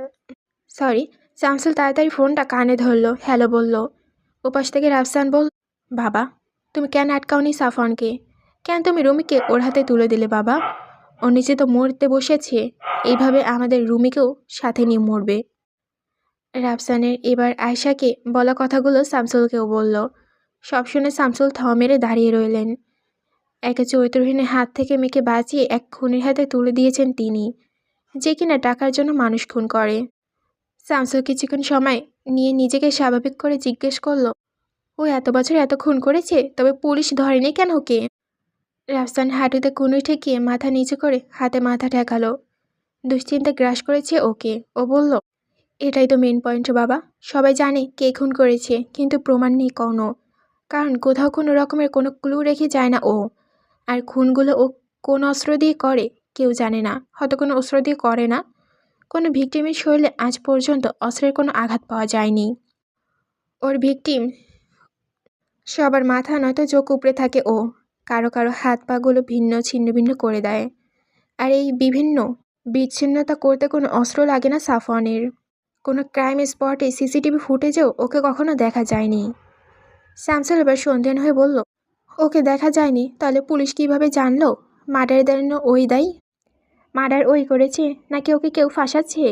শামসুল তাড়াতাড়ি ফোনটা কানে ধরল, হ্যালো বলল। ওপাশ থেকে রাফসান বল, বাবা, তুমি কেন আটকাওনি সাফওয়ানকে? কেন তুমি রুমিকে ওর হাতে তুলে দিলে বাবা? ও নিচে তো মরতে বসেছে, এইভাবে আমাদের রুমিকেও সাথে নিয়ে মরবে। রাফসানের এবার আয়শাকে বলা কথাগুলো শামসুলকেও বলল। সব শুনে শামসুল থ মেরে দাঁড়িয়ে রইলেন। একে চরিত্রহীনের হাত থেকে মেয়েকে বাঁচিয়ে এক খুনির হাতে তুলে দিয়েছেন তিনি, যে কিনা টাকার জন্য মানুষ খুন করে। শামসুল কিছুক্ষণ সময় নিয়ে নিজেকে স্বাভাবিক করে জিজ্ঞেস করল, ও এত বছর এত খুন করেছে, তবে পুলিশ ধরেনি কেন ওকে? রাফসান হাঁটুতে কুনুই ঠেকিয়ে মাথা নিচু করে হাতে মাথা ঠেকালো। দুশ্চিন্তা গ্রাস করেছে ওকে। ও বলল, এটাই তো মেন পয়েন্ট বাবা। সবাই জানে কে খুন করেছে, কিন্তু প্রমাণ নেই কোনো। কারণ কোথাও কোনো রকমের কোনো ক্লু রেখে যায় না ও। আর খুনগুলো ও কোন অস্ত্র দিয়ে করে কেউ জানে না। হয়তো কোনো অস্ত্র দিয়ে করে না। কোনো ভিকটিমের শরীরে আজ পর্যন্ত অস্ত্রের কোনো আঘাত পাওয়া যায়নি। ওর ভিকটিম সবার মাথা নয়তো চোখ উপড়ে থাকে ও, কারো কারো হাত পাগুলো ভিন্ন ছিন্ন ভিন্ন করে দেয়। আর এই বিভিন্ন বিচ্ছিন্নতা করতে কোনো অস্ত্র লাগে না সাফওয়ানের। কোনো ক্রাইম স্পটে সিসিটিভি ফুটেজেও ওকে কখনো দেখা যায়নি। শামসুল এবার সন্দেহান হয়ে বলল, ওকে দেখা যায়নি তাহলে পুলিশ কিভাবে জানলো মার্ডারের জন্য ওই দায়ী? মার্ডার ওই করেছে নাকি ওকে কেউ ফাঁসাচ্ছে?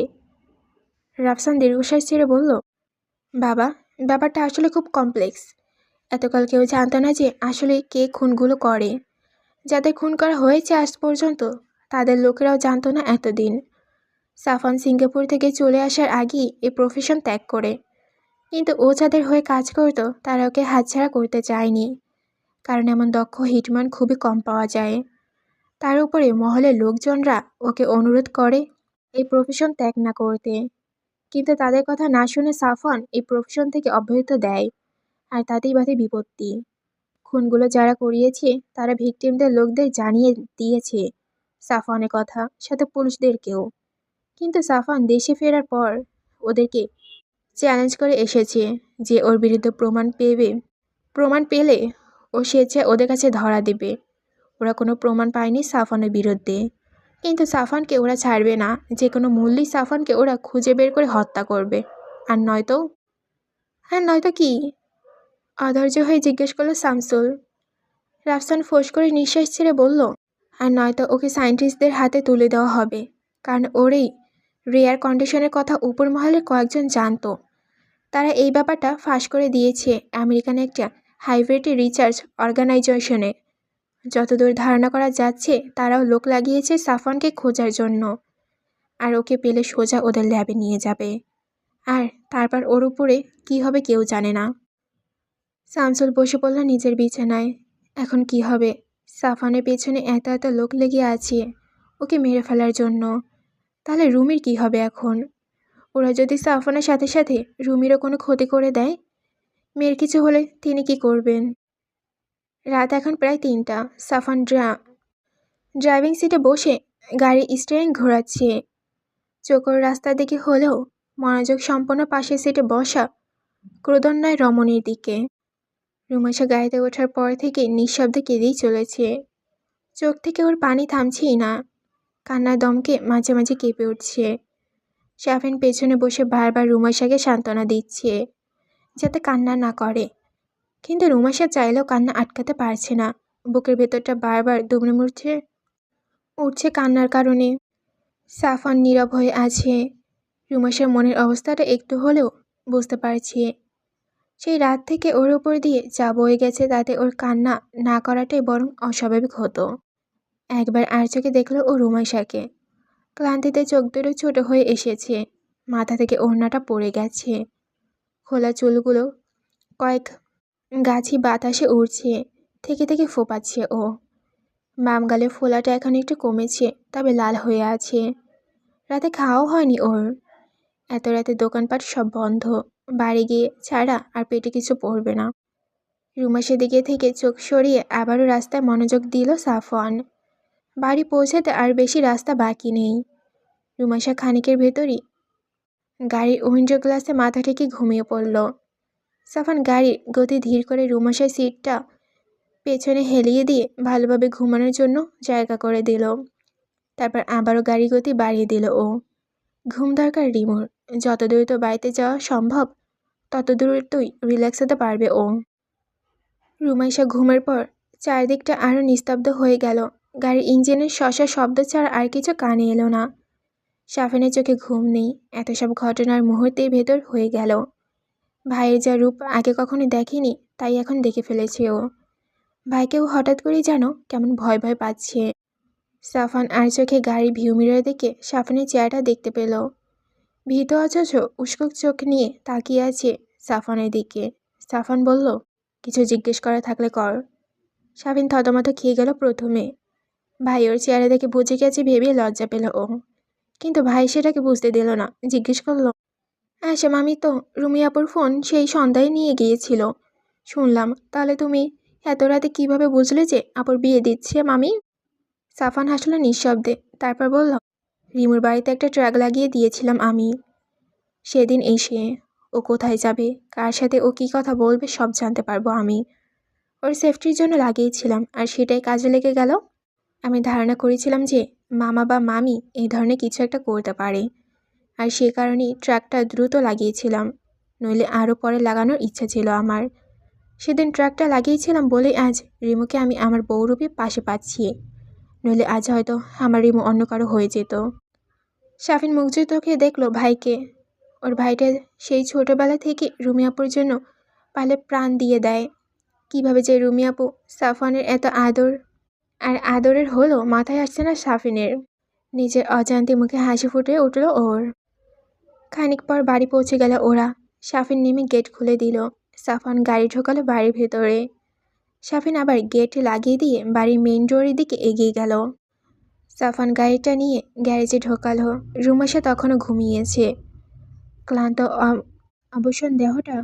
রাফসান দীর্ঘশ্বাস ছেড়ে বলল, বাবা, ব্যাপারটা আসলে খুব কমপ্লেক্স। এতকাল কেউ জানতো না যে আসলে কে খুনগুলো করে। যাদের খুন করা হয়েছে আজ পর্যন্ত তাদের লোকেরাও জানতো না এতদিন। সাফওয়ান সিঙ্গাপুর থেকে চলে আসার আগেই এই প্রফেশন ত্যাগ করে, কিন্তু ও যাদের হয়ে কাজ করতো তারা ওকে হাতছাড়া করতে চায়নি, কারণ এমন দক্ষ হিটম্যান খুবই কম পাওয়া যায়। তার উপরে মহলের লোকজনরা ওকে অনুরোধ করে এই প্রফেশন ত্যাগ না করতে, কিন্তু তাদের কথা না শুনে সাফওয়ান এই প্রফেশন থেকে অব্যাহতি দেয়, আর তাতেই বাধে বিপত্তি। খুনগুলো যারা করিয়েছে তারা ভিকটিমদের লোকদের জানিয়ে দিয়েছে সাফওয়ানের কথা, সাথে পুলিশদেরকেও। কিন্তু সাফওয়ান দেশে ফেরার পর ওদেরকে চ্যালেঞ্জ করে এসেছে যে ওর বিরুদ্ধে প্রমাণ পেলে ও স্বেচ্ছায় ওদের কাছে ধরা দেবে। ওরা কোনো প্রমাণ পায়নি সাফওয়ানের বিরুদ্ধে, কিন্তু সাফওয়ানকে ওরা ছাড়বে না। যে কোনো মূল্যেই সাফওয়ানকে ওরা খুঁজে বের করে হত্যা করবে। আর নয়তো কি? অধৈর্য হয়ে জিজ্ঞেস করলো শামসুল। রাফসান ফোঁস করে নিঃশ্বাস ছেড়ে বলল, আর নয়তো ওকে সায়েন্টিস্টদের হাতে তুলে দেওয়া হবে, কারণ ওর এই রেয়ার কন্ডিশনের কথা উপর মহলের কয়েকজন জানতো। তারা এই ব্যাপারটা ফাঁস করে দিয়েছে আমেরিকান একটা হাইভেটি রিসার্চ অর্গানাইজেশনে। যতদূর ধারণা করা যাচ্ছে তারাও লোক লাগিয়েছে সাফওয়ানকে খোঁজার জন্য, আর ওকে পেলে সোজা ওদের ল্যাবে নিয়ে যাবে। আর তারপর ওর উপরে কী হবে কেউ জানে না। শামসুল বসে পড়ল নিজের বিছানায়। এখন কি হবে? সাফওয়ানের পেছনে এত এত লোক লেগে আছে ওকে মেরে ফেলার জন্য। তাহলে রুমির কি হবে এখন? ওরা যদি সাফওয়ানের সাথে সাথে রুমিরও কোনো ক্ষতি করে দেয়, মেয়ের কিছু হলে তিনি কি করবেন? রাত এখন প্রায় 3টা। সাফওয়ান ড্রাইভিং সিটে বসে গাড়ির স্টিয়ারিং ঘোরাচ্ছে। চোখের রাস্তার দিকে হলেও মনোযোগ সম্পন্ন পাশের সিটে বসা ক্রোধন্বয় রমণীর দিকে। রুমাশা গাড়িতে ওঠার পর থেকে নিঃশব্দে কেঁদেই চলেছে। চোখ থেকে ওর পানি থামছেই না। কান্নার দমকে মাঝে মাঝে কেঁপে উঠছে। শাফিন পেছনে বসে বারবার রুমাশাকে সান্ত্বনা দিচ্ছে যাতে কান্না না করে, কিন্তু রুমাশা চাইলেও কান্না আটকাতে পারছে না। বুকের ভেতরটা বারবার দুমড়ে উঠছে কান্নার কারণে। সাফওয়ান নীরব হয়ে আছে। রুমাশার মনের অবস্থাটা একটু হলেও বুঝতে পারছে। সেই রাত থেকে ওর উপর দিয়ে যা বয়ে গেছে তাতে ওর কান্না না করাটাই বরং অস্বাভাবিক হতো। একবার আর চোখে দেখল ও রুমাশাকে। ক্লান্তিতে চোখ দুটো ছোট হয়ে এসেছে। মাথা থেকে ওড়নাটা পড়ে গেছে। খোলা চুলগুলো কয়েক গাছি বাতাসে উড়ছে, থেকে থেকে ফোপাচ্ছে ও। বাম গালে ফোলাটা এখন একটু কমেছে, তবে লাল হয়ে আছে। রাতে খাওয়াও হয়নি ওর। এত রাতে দোকানপাট সব বন্ধ। বাড়ি গিয়ে ছাড়া আর পেটে কিছু পড়বে না। রুমাশার দিকে থেকে চোখ সরিয়ে আবারও রাস্তায় মনোযোগ দিল সাফওয়ান। বাড়ি পৌঁছাতে আর বেশি রাস্তা বাকি নেই। রুমাশা খানিকের ভেতরই গাড়ির উইন্ডো গ্লাসে মাথা ঠেকে ঘুমিয়ে পড়ল। সাফওয়ান গাড়ির গতি ধীর করে রুমাশার সিটটা পেছনে হেলিয়ে দিয়ে ভালোভাবে ঘুমানোর জন্য জায়গা করে দিল। তারপর আবারও গাড়ি গতি বাড়িয়ে দিল ও। ঘুম দরকার রিমুর। যত দ্রুত বাড়িতে যাওয়া সম্ভব তত দ্রুতই রিল্যাক্স হতে পারবে ও। রুমাইশা ঘুমের পর চারদিকটা আরও নিস্তব্ধ হয়ে গেল। গাড়ির ইঞ্জিনের শশা শব্দ ছাড়া আর কিছু কানে এলো না। শাফিনের চোখে ঘুম নেই। এত সব ঘটনার মুহূর্তেই ভেতর হয়ে গেল। ভাইয়ের যা রূপ আগে কখনো দেখেনি তাই এখন দেখে ফেলেছে ও। ভাইকেও হঠাৎ করেই যেন কেমন ভয় ভয় পাচ্ছে। সাফওয়ান আর চোখে গাড়ি ভিউ মিরর দেখে শাফিনের চেহারাটা দেখতে পেল। ভীত অথচ উস্কো চোখ নিয়ে তাকিয়ে আছে সাফওয়ানের দিকে। সাফওয়ান বলল, কিছু জিজ্ঞেস করা থাকলে কর। শাফিন থতমত খেয়ে গেল প্রথমে। ভাই ওর চেহারা দেখে বুঝে গেছে ভেবে লজ্জা পেল ও, কিন্তু ভাই সেটাকে বুঝতে দিল না। জিজ্ঞেস করল, আচ্ছা মামি তো রুমি আপুর ফোন সেই সন্ধ্যায় নিয়ে গিয়েছিল শুনলাম, তাহলে তুমি এত রাতে কীভাবে বুঝলে যে আপুর বিয়ে দিচ্ছে মামি? সাফওয়ান হাসলো নিঃশব্দে। তারপর বলল, রিমুর বাড়িতে একটা ট্রাক লাগিয়ে দিয়েছিলাম আমি। সেদিন এসে ও কোথায় যাবে, কার সাথে ও কী কথা বলবে সব জানতে পারবো আমি। ওর সেফটির জন্য লাগিয়েছিলাম, আর সেটাই কাজে লেগে গেল। আমি ধারণা করেছিলাম যে মামা বা মামি এই ধরনের কিছু একটা করতে পারে, আর সে কারণেই ট্রাকটা দ্রুত লাগিয়েছিলাম, নইলে আরও পরে লাগানোর ইচ্ছা ছিল আমার। সেদিন ট্রাকটা লাগিয়েছিলাম বলেই আজ রিমুকে আমি আমার বউরূপে পাশে পাচ্ছি, নইলে আজ হয়তো আমার রিমু অন্য কারো হয়ে যেত। শাফিন মুগ্ধ চোখে দেখলো ভাইকে। ওর ভাইটা সেই ছোটবেলা থেকে রুমি আপুর জন্য পালে প্রাণ দিয়ে দেয়। কিভাবে যে রুমি আপু সাফওয়ানের এত আদর আর আদরের হলো মাথায় আসছে না শাফিনের। নিজের অজান্তে মুখে হাসি ফুটে উঠল ওর। খানিক পর বাড়ি পৌঁছে গেল ওরা। শাফিন নেমে গেট খুলে দিল। সাফওয়ান গাড়ি ঢোকালো বাড়ির ভেতরে। শাফিন আবার গেট লাগিয়ে দিয়ে বাড়ির মেইন ডোরের দিকে এগিয়ে গেল। সাফওয়ান গাড়িটা নিয়ে গ্যারেজে ঢোকালো। রুমাশা তখনও ঘুমিয়েছে। ক্লান্ত অবসন্ন দেহটা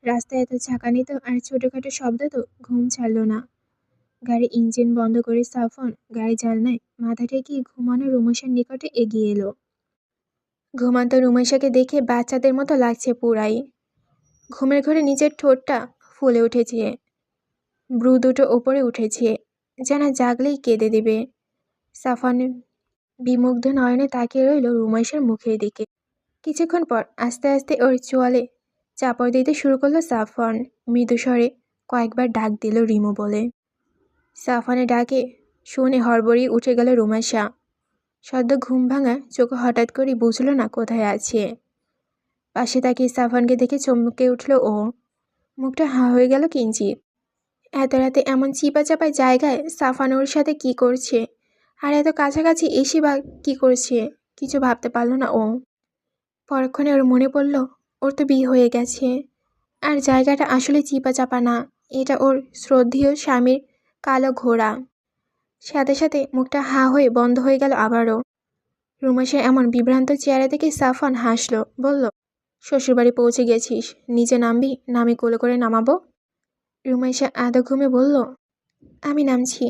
রাস্তায় এত ঝাঁকানিত আর ছোটোখাটো শব্দ তো ঘুম ছাড়ল না। গাড়ির ইঞ্জিন বন্ধ করে সাফওয়ান গাড়ি জানলায় মাথা ঠেকিয়ে ঘুমানো রুমাশার নিকটে এগিয়ে এলো। ঘুমান্ত রুমাশাকে দেখে বাচ্চাদের মতো লাগছে পুরাই। ঘুমের ঘরে নিজের ঠোঁটটা ফুলে উঠেছে, ব্রু দুটো ওপরে উঠেছে, যেন জাগলেই কেঁদে দেবে। সাফওয়ান বিমুগ্ধ নয়নে তাকিয়ে রইল রুমাশার মুখের দিকে। কিছুক্ষণ পর আস্তে আস্তে ওর চোয়ালে চাপড় দিতে শুরু করলো সাফওয়ান। মৃদু স্বরে কয়েকবার ডাক দিল রিমু বলে। সাফওয়ানের ডাকে শুনে হড়বড়িয়ে উঠে গেল রুমাশা। সদ্য ঘুম ভাঙা চোখ হঠাৎ করে বুঝল না কোথায় আছে। পাশে তাকিয়ে সাফওয়ানকে দেখে চমকে উঠল ও। মুখটা হাঁ হয়ে গেল কিঞ্চিত। এত রাতে এমন চিপা চাপায় জায়গায় সাফওয়ান ওর সাথে কি করছে, আর এত কাছাকাছি এসে বা কি করছে, কিছু ভাবতে পারল না ও। পরক্ষণে ওর মনে পড়ল ওর তো বিয়ে হয়ে গেছে, আর জায়গাটা আসলে চিপা চাপা না, এটা ওর শ্রদ্ধেয় স্বামীর কালো ঘোড়া। সাথে সাথে মুখটা হাঁ হয়ে বন্ধ হয়ে গেল আবারও। রুমাশার এমন বিভ্রান্ত চেহারা দেখে সাফওয়ান হাসল, বলল, শ্বশুরবাড়ি পৌঁছে গেছিস, নিচে নামবি, নামে কোলে করে নামাবো? রুমাশা আধো ঘুমে বলল, আমি নামছি।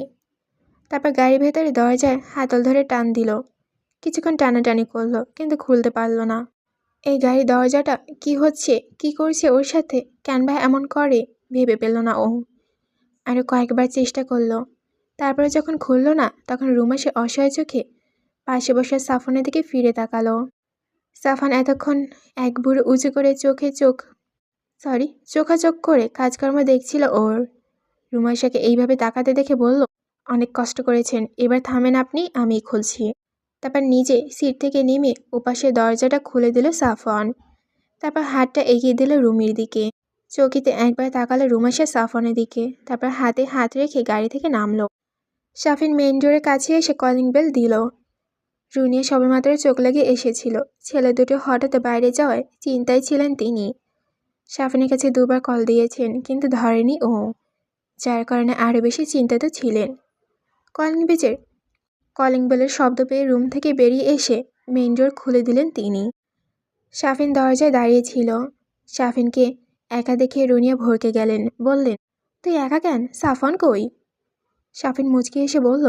তারপর গাড়ির ভেতরে দরজায় হাতল ধরে টান দিল। কিছুক্ষণ টানাটানি করলো, কিন্তু খুলতে পারল না। এই গাড়ির দরজাটা কি হচ্ছে, কি করছে ওর সাথে, কেন ভাই এমন করে ভেবে পেল না ও। আরও কয়েকবার চেষ্টা করলো। তারপরে যখন খুলল না, তখন রুমাশা অসহায় চোখে পাশে বসা সাফওয়ানের দিকে ফিরে তাকালো। সাফওয়ান এতক্ষণ এক বুড়ো উঁচু করে চোখাচোখ করে কাজকর্ম দেখছিল ওর। রুমাশাকে এইভাবে তাকাতে দেখে বলল, অনেক কষ্ট করেছেন, এবার থামেন আপনি, আমি খুলছি। তারপর নিজে সিট থেকে নেমে ওপাশে দরজাটা খুলে দিল সাফওয়ান। তারপর হাতটা এগিয়ে দিল রুমির দিকে। চৌকিতে একবার তাকালো রুমাশা সাফওয়ানের দিকে, তারপর হাতে হাত রেখে গাড়ি থেকে নামলো। শাফিন মেইন ডোরের কাছে এসে কলিং বেল দিল। রুনিয়া সবেমাত্র চোখ লেগে এসেছিল। ছেলে দুটো হঠাৎ বাইরে যাওয়ায় চিন্তায় ছিলেন তিনি। শাফিনের কাছে দুবার কল দিয়েছেন, কিন্তু ধরেনি ও, যার কারণে আরও বেশি চিন্তিত ছিলেন। কলিং বেলের শব্দ পেয়ে রুম থেকে বেরিয়ে এসে মেইন ডোর খুলে দিলেন তিনি। শাফিন দরজায় দাঁড়িয়েছিল। শাফিনকে একা দেখে রুনিয়া ভড়কে গেলেন, বললেন, তুই একা কেন, সাফওয়ান কই? শাফিন মুচকি এসে বলল,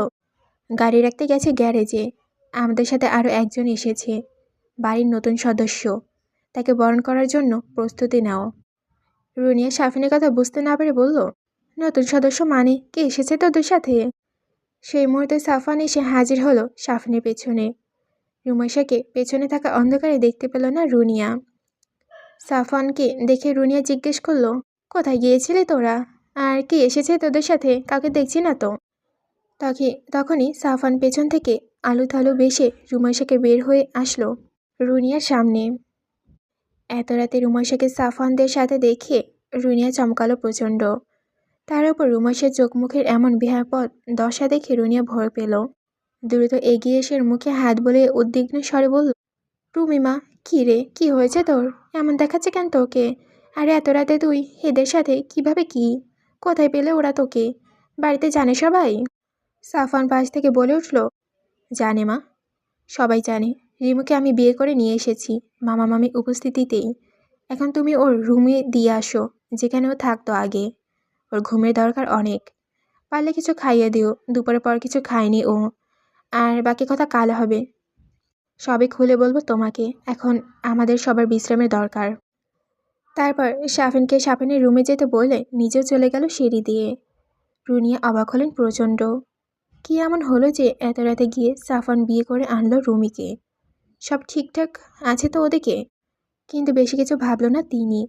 গাড়ি রাখতে গেছে গ্যারেজে, আমাদের সাথে আরও একজন এসেছে, বাড়ির নতুন সদস্য, তাকে বরণ করার জন্য প্রস্তুতি নাও। রুনিয়া শাফিনের কথা বুঝতে না পেরে বলল, নতুন সদস্য মানে কে এসেছে তোদের সাথে? সেই মুহূর্তে সাফওয়ান এসে হাজির হলো শাফিনের পেছনে। রুমাশাকে পেছনে থাকা অন্ধকারে দেখতে পেল না রুনিয়া। সাফওয়ানকে দেখে রুনিয়া জিজ্ঞেস করলো, কোথায় গিয়েছিলে তোরা, আর কি এসেছে তোদের সাথে, কাউকে দেখছি না তো। তখনই সাফওয়ান পেছন থেকে আলু থালু বেশে রুমাশাকে বের হয়ে আসলো রুনিয়ার সামনে। এত রাতে রুমাশাকে সাফওয়ানদের সাথে দেখে রুনিয়া চমকালো প্রচণ্ড। তার উপর রুমাশার চোখ মুখের এমন বিহাপদ দশা দেখে রুনিয়া ভয় পেল। দ্রুত এগিয়ে এসে মুখে হাত বুলিয়ে উদ্বিগ্ন স্বরে বলল, রুমিমা, কী রে, কি হয়েছে তোর, এমন দেখাচ্ছে কেন তোকে? আরে এত রাতে তুই এদের সাথে কিভাবে, কি কোথায় পেলে ওরা তোকে? বাড়িতে জানে সবাই? সাফওয়ান পাশ থেকে বলে উঠল, জানে মা, সবাই জানে। রিমুকে আমি বিয়ে করে নিয়ে এসেছি মামা মামির উপস্থিতিতেই। এখন তুমি ওর রুমে দিয়ে আসো, যেখানে ও থাকতো আগে। ওর ঘুমের দরকার অনেক, পারলে কিছু খাইয়ে দিও, দুপুরের পর কিছু খায়নি ও। আর বাকি কথা কাল হবে, সবই খুলে বলবো তোমাকে, এখন আমাদের সবার বিশ্রামের দরকার। তারপর শাফিনকে শাফিনের রুমে যেতে বলে নিজেও চলে গেল সিঁড়ি দিয়ে। রুনিয়া অবাক হলেন প্রচণ্ড। কি এমন হলো যে এত রাতে গিয়ে সাফওয়ান বিয়ে করে আনলো রুমিকে? সব ঠিকঠাক আছে তো ওদিকে? কিন্তু বেশি কিছু ভাবল না তিনি।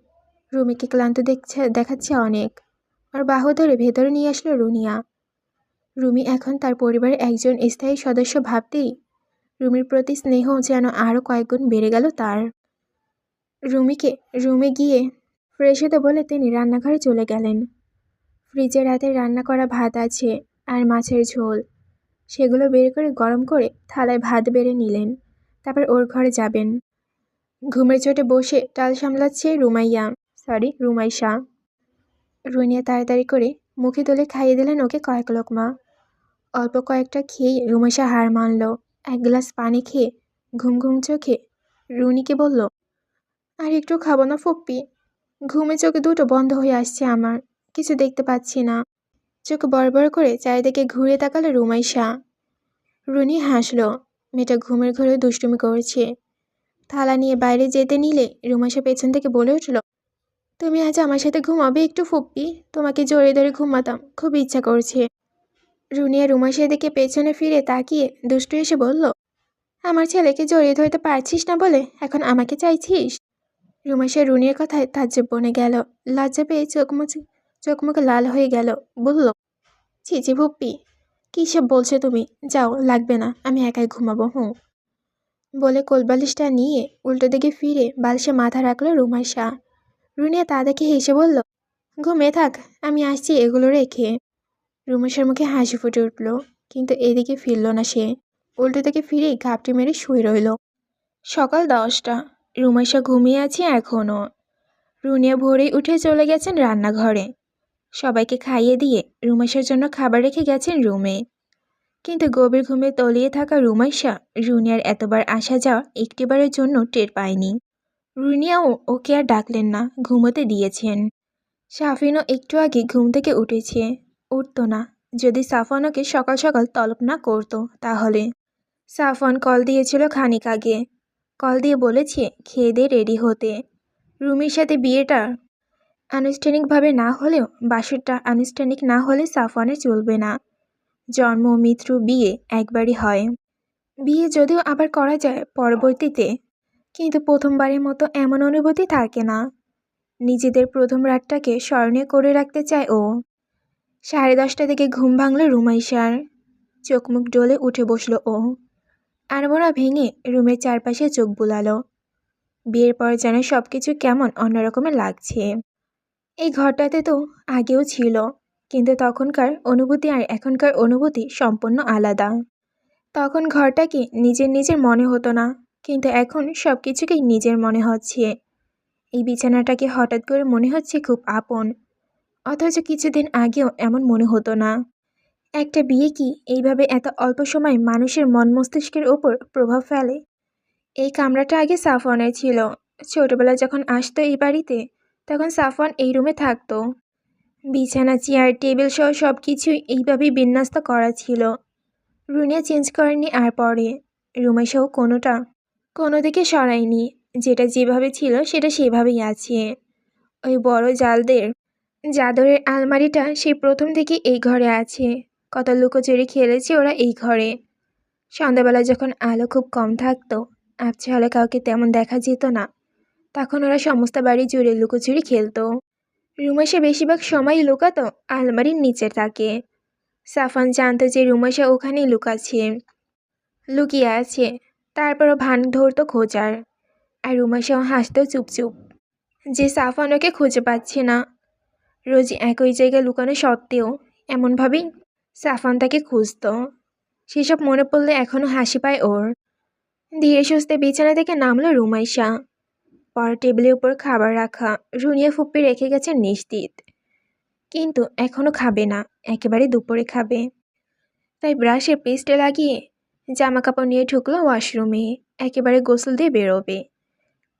রুমিকে ক্লান্ত দেখাচ্ছে অনেক। আর বাহু ধরে ভেতরে নিয়ে আসলো রুনিয়া। রুমি এখন তার পরিবারের একজন স্থায়ী সদস্য ভাবতেই রুমির প্রতি স্নেহ যেন আরও কয়েকগুণ বেড়ে গেল তার। রুমে গিয়ে ফ্রেশ হতে বলে তিনি রান্নাঘরে চলে গেলেন। ফ্রিজে রাতে রান্না করা ভাত আছে আর মাছের ঝোল। সেগুলো বের করে গরম করে থালায় ভাত বেড়ে নিলেন। তারপর ওর ঘরে যাবেন। ঘুমের চোটে বসে টাল সামলাচ্ছে রুমাইশা। রুনিয়া তাড়াতাড়ি করে মুখে তুলে খাইয়ে দিলেন ওকে কয়েক লোকমা। অল্প কয়েকটা খেয়েই রুমাইশা হার মানল। এক গ্লাস পানি খেয়ে ঘুম ঘুম চোখে রুনিকে বলল, আর একটু খাবো না ফুপ্পি? ঘুমে চোখে দুটো বন্ধ হয়ে আসছে আমার, কিছু দেখতে পাচ্ছি না। চোখ বড় করে চারিদিকে ঘুরে তাকালো রুমাইশা। রুনি হাসল। মেয়েটা ঘুমের ঘরে দুষ্টুমি করছে। থালা নিয়ে বাইরে যেতে নিলে রুমাইশা পেছন থেকে বলে উঠল, তুমি আজ আমার সাথে ঘুমাবে একটু ফুপ্পি? তোমাকে জড়িয়ে ধরে ঘুমাতাম, খুব ইচ্ছা করছে। রুনিয়া রুমাইশার দিকে পেছনে ফিরে তাকিয়ে দুষ্টু এসে বলল, আমার ছেলেকে জড়িয়ে ধরতে পারছিস না বলে এখন আমাকে চাইছিস? রুমাইশা রুনির কথায় তাজ্জব বনে গেল। লজ্জা পেয়ে চোখ মুখ লাল হয়ে গেল। বলল, ছি ফুপ্পি, কী সব বলছো তুমি? যাও, লাগবে না, আমি একাই ঘুমাবো। বলে কোলবালিশটা নিয়ে উল্টো দিকে ফিরে বালিশে মাথা রাখলো রুমাইশা। রুনিয়া তা দেখে হেসে বলল, ঘুমিয়ে থাক, আমি আসছি এগুলো রেখে। রুমাইশার মুখে হাসি ফুটে উঠল, কিন্তু এদিকে ফিরল না সে। উল্টো দিকে ফিরেই ঘাপটি মেরে শুয়ে রইল। সকাল 10টা। রুমাইশা ঘুমিয়ে আছে এখনও। রুনিয়া ভোরেই উঠে চলে গেছেন রান্নাঘরে। সবাইকে খাইয়ে দিয়ে রুমাইশার জন্য খাবার রেখে গেছেন রুমে। কিন্তু গভীর ঘুমে তলিয়ে থাকা রুমাইশা রুনিয়ার এতবার আসা যাওয়া একটিবারের জন্য টের পায়নি। রুনিয়াও ওকে আর ডাকলেন না, ঘুমোতে দিয়েছেন। সাফিনও একটু আগে ঘুম থেকে উঠেছে। উঠত না যদি সাফওয়ান ওকে সকাল সকাল তলব না করতো তাহলে। সাফওয়ান কল দিয়েছিল খানিক আগে। কল দিয়ে বলেছে খেয়ে দিয়ে রেডি হতে। রুমির সাথে বিয়েটা আনুষ্ঠানিকভাবে না হলেও বাসরটা আনুষ্ঠানিক না হলে সাফওয়ানের চলবে না। জন্ম মৃত্যু বিয়ে একবারই হয়। বিয়ে যদিও আবার করা যায় পরবর্তীতে, কিন্তু প্রথমবারের মতো এমন অনুভূতি থাকে না। নিজেদের প্রথম রাতটাকে স্মরণীয় করে রাখতে চায় ও। 10:30 থেকে ঘুম ভাঙল রুমাইশার। চোখ মুখ ডলে উঠে বসল ও। আড়মোড়া ভেঙে রুমের চারপাশে চোখ বুলালো। বিয়ের পর যেন সব কিছু কেমন অন্যরকমের লাগছে। এই ঘরটাতে তো আগেও ছিল, কিন্তু তখনকার অনুভূতি আর এখনকার অনুভূতি সম্পূর্ণ আলাদা। তখন ঘরটাকে নিজের মনে হতো না, কিন্তু এখন সব কিছুকেই নিজের মনে হচ্ছে। এই বিছানাটাকে হঠাৎ করে মনে হচ্ছে খুব আপন, অথচ কিছুদিন আগেও এমন মনে হতো না। একটা বিয়ে কি এইভাবে এত অল্প সময় মানুষের মন মস্তিষ্কের ওপর প্রভাব ফেলে? এই কামরাটা আগে সাফওয়ানের ছিল। ছোটবেলায় যখন আসতো এই বাড়িতে, তখন সাফওয়ান এই রুমে থাকতো। বিছানা, চেয়ার, টেবিল সহ সব কিছুই এইভাবেই বিন্যস্ত করা ছিল। রুনিয়া চেঞ্জ করেনি আর পরে। রুমাইশাও কোনো দিকে সরায়নি। যেটা যেভাবে ছিল সেটা সেভাবেই আছে। ওই বড় জাদরের আলমারিটা সেই প্রথম থেকে এই ঘরে আছে। কত লুকোচুরি খেলেছে ওরা এই ঘরে। সন্ধ্যাবেলা যখন আলো খুব কম থাকতো, আবছা হলে কাউকে তেমন দেখা যেত না, তখন ওরা সমস্ত বাড়ি জুড়ে লুকোচুরি খেলতো। রুমাইশা বেশিরভাগ সময়ই লুকাতো আলমারির নিচের তাকে। সাফওয়ান জানতো যে রুমাইশা ওখানেই লুকিয়ে আছে, তারপরও ভান ধরতো খোঁজার। আর রুমাইশাও হাসতো চুপচুপ যে সাফওয়ান ওকে খুঁজে পাচ্ছে না। রোজ একই জায়গায় লুকানো সত্ত্বেও এমনভাবেই সাফওয়ান তাকে খুঁজত। সেসব মনে পড়লে এখনও হাসি পায় ওর। ধীরে সুস্থে বিছানা থেকে নামলো রুমাইশা। পর টেবিলের উপর খাবার রাখা। রুনিয়া ফুপ্পি রেখে গেছেন নিশ্চিত, কিন্তু এখনও খাবে না, একেবারে দুপুরে খাবে। তাই ব্রাশে পেস্ট লাগিয়ে জামা কাপড় নিয়ে ঢুকলো ওয়াশরুমে। একেবারে গোসল দিয়ে বেরোবে।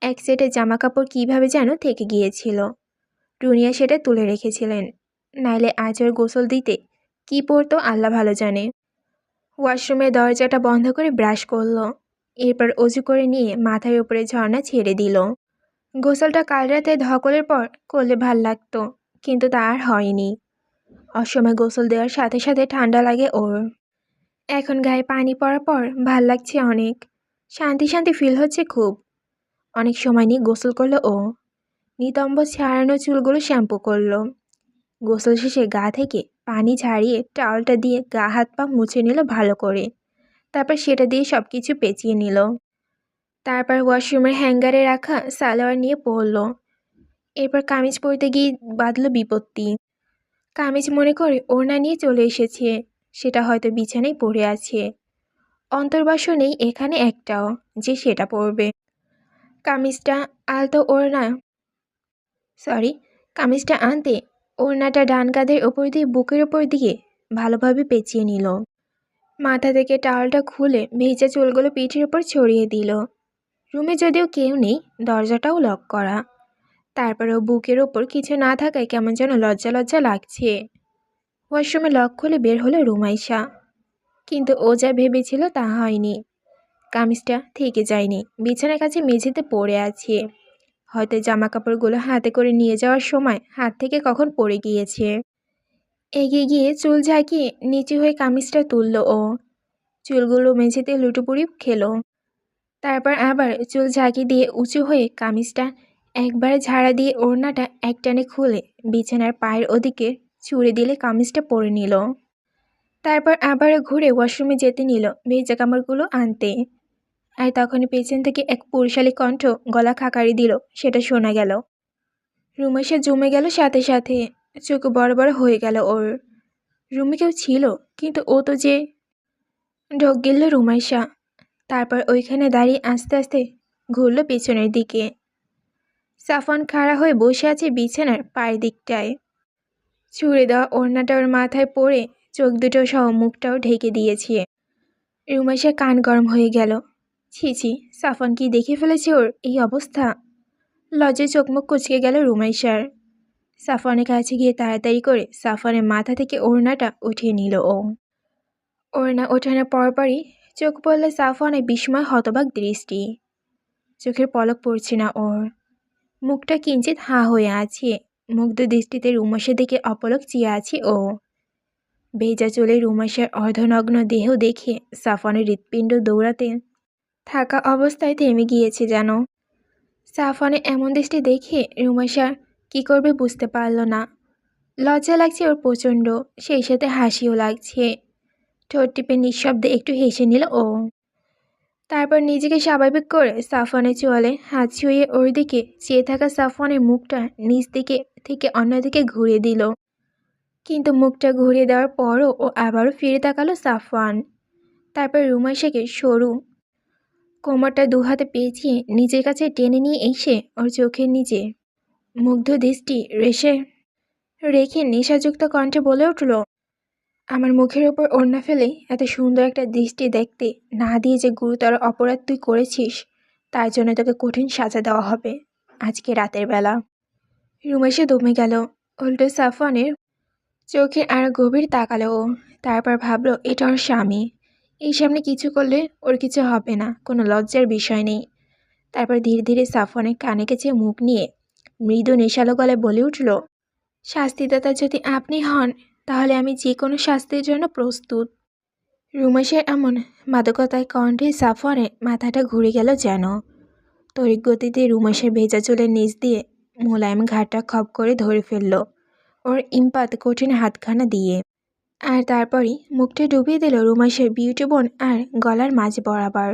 এক সেটে জামা কাপড় কীভাবে যেন থেকে গিয়েছিল। রুনিয়া সেটা তুলে রেখেছিলেন, নাইলে আজ ওর গোসল দিতে কি পরতো আল্লাহ ভালো জানে। ওয়াশরুমের দরজাটা বন্ধ করে ব্রাশ করলো। এরপর অজু করে নিয়ে মাথার উপরে ঝর্ণা ছেড়ে দিল। গোসলটা কাল রাতে ধকলের পর করলে ভাল লাগতো, কিন্তু তা আর হয়নি। অসময়ে গোসল দেওয়ার সাথে সাথে ঠান্ডা লাগে ওর। এখন গায়ে পানি পড়ার পর ভাল লাগছে অনেক। শান্তি শান্তি ফিল হচ্ছে খুব। অনেক সময় নিয়ে গোসল করলো ও। নিতম্ব ছাড়ানো চুলগুলো শ্যাম্পু করলো। গোসল শেষে গা থেকে পানি ঝাড়িয়ে টাওয়ালটা দিয়ে গা হাত পা মুছে নিল ভালো করে। তারপর সেটা দিয়ে সব কিছু পেঁচিয়ে নিল। তারপর ওয়াশরুমের হ্যাঙ্গারে রাখা সালোয়ার নিয়ে পরল। এরপর কামিজ পরতে গিয়ে বাঁধল বিপত্তি। কামিজ মনে করে ওড়না নিয়ে চলে এসেছে, সেটা হয়তো বিছানায় পড়ে আছে। অন্তর্বাস নেই এখানে একটাও যে সেটা পরবে। কামিজটা আলতো ওড়না কামিজটা আনতে ওড়নাটা ডান কাঁধের ওপর দিয়ে বুকের ওপর দিয়ে ভালোভাবে পেঁচিয়ে নিল। মাথা থেকে টাওয়ালটা খুলে ভেজা চুলগুলো পিঠের ওপর ছড়িয়ে দিল। রুমে যদিও কেউ নেই, দরজাটাও লক করা। তারপরেও বুকের ওপর কিছু না থাকায় কেমন যেন লজ্জা লজ্জা লাগছে। ওয়াশরুমে লক খুলে বের হলো রুমাইশা। কিন্তু ও যা ভেবেছিল তা হয়নি। কামিজটা থেকে যায়নি, বিছানার কাছে মেঝেতে পড়ে আছে। হয়তো জামা কাপড়গুলো হাতে করে নিয়ে যাওয়ার সময় হাত থেকে কখন পড়ে গিয়েছে। এগিয়ে গিয়ে চুল ঝাঁকিয়ে নিচু হয়ে কামিজটা তুলল ও। চুলগুলো মেঝেতে লুটোপুরি খেলো। তারপর আবার চুল ঝাঁকি দিয়ে উঁচু হয়ে কামিজটা একবার ঝাড়া দিয়ে ওড়নাটা একটানে খুলে বিছানার পায়ের ওদিকে ছুঁড়ে দিলে কামিজটা পরে নিল। তারপর আবার ঘুরে ওয়াশরুমে যেতে নিল ভেজা কাপড়গুলো আনতে। আর তখনই পেছন থেকে এক পুরুষালী কণ্ঠ গলা খাকারি দিল, সেটা শোনা গেল। রুমে জমে গেল সাথে সাথে। চোখ বড় বড় হয়ে গেল ওর। রুমে কেউ ছিল, কিন্তু ও তো যে। ঢোক গিলল রুমাইশা। তারপর ওইখানে দাঁড়িয়ে আস্তে আস্তে ঘুরল পেছনের দিকে। সাফন খাড়া হয়ে বসে আছে বিছানার পায়ের দিকটায়। ছুঁড়ে দেওয়া ওড়নাটা ওর মাথায় পড়ে চোখ দুটো সহ মুখটাও ঢেকে দিয়েছে। রুমাইশার কান গরম হয়ে গেল। ছি ছি, সাফন কি দেখে ফেলেছে ওর এই অবস্থা? লজ্জায় চোখ মুখ কুচকে গেল রুমাইশার। সাফনের কাছে গিয়ে তাড়াতাড়ি করে সাফনের মাথা থেকে ওড়নাটা উঠিয়ে নিল ও। ওড়না ওঠানোর পরপরই চোখ পড়ল সাফনের বিস্ময় হতবাক দৃষ্টি। চোখের পলক পড়ছে না ওর। মুখটা কিঞ্চিত হাঁ হয়ে আছে। মুগ্ধ দৃষ্টিতে রুমাইশার দিকে অপলক চেয়ে আছে ও। ভেজা চুলে রুমাইশার অর্ধনগ্ন দেহ দেখে সাফনের হৃৎপিণ্ড দৌড়াতে থাকা অবস্থায় থেমে গিয়েছে যেন। সাফনের এমন দৃষ্টি দেখে রুমাইশা কী করবে বুঝতে পারল না। লজ্জা লাগছে ওর প্রচণ্ড, সেই সাথে হাসিও লাগছে। ঠোঁট টিপে নিঃশব্দে একটু হেসে নিল ও। তারপর নিজেকে স্বাভাবিক করে সাফনের চোয়ালে হাত ছুঁয়ে ওর দিকে চেয়ে থাকা সাফনের মুখটা নিচ দিকে থেকে অন্যদিকে ঘুরিয়ে দিল। কিন্তু মুখটা ঘুরিয়ে দেওয়ার পরও ও আবারও ফিরে তাকালো সাফওয়ান। তারপর রুমাইশাকে সরু কোমরটা দুহাতে পেঁচিয়ে নিজের কাছে টেনে নিয়ে এসে ওর চোখের নিচে মুগ্ধ দৃষ্টি রেখে নেশাযুক্ত কণ্ঠে বলে উঠল, আমার মুখের ওপর ওড়না ফেলে এত সুন্দর একটা দৃষ্টি দেখতে না দিয়ে যে গুরুতর অপরাধ তুই করেছিস, তার জন্য তোকে কঠিন সাজা দেওয়া হবে আজকে রাতের বেলা। রুমাইশা দমে গেল। উল্টো সাফওয়ানের চোখে আর গভীর তাকালো ও। তারপর ভাবলো এটা ওর স্বামী, এই সামনে কিছু করলে ওর কিছু হবে না, কোনো লজ্জার বিষয় নেই। তারপর ধীরে ধীরে সাফওয়ানের কানে কাছে মুখ নিয়ে মৃদু নেশালো গলায় বলে উঠল, শাস্তিদাতা যদি আপনি হন তাহলে আমি যে কোনো শাস্তির জন্য প্রস্তুত। রুমাইশার এমন মাদকতায় কণ্ঠে সাফওয়ানের মাথাটা ঘুরে গেল যেন। তড়িৎ গতিতে রুমাইশার ভেজা চুলের নিচ দিয়ে মোলায়েম ঘাটটা খপ করে ধরে ফেলল ওর ইম্পাত কঠিন হাতখানা দিয়ে। আর তারপরই মুখটা ডুবিয়ে দিল রুমাইশার বিউটি বোন আর গলার মাঝ বরাবর।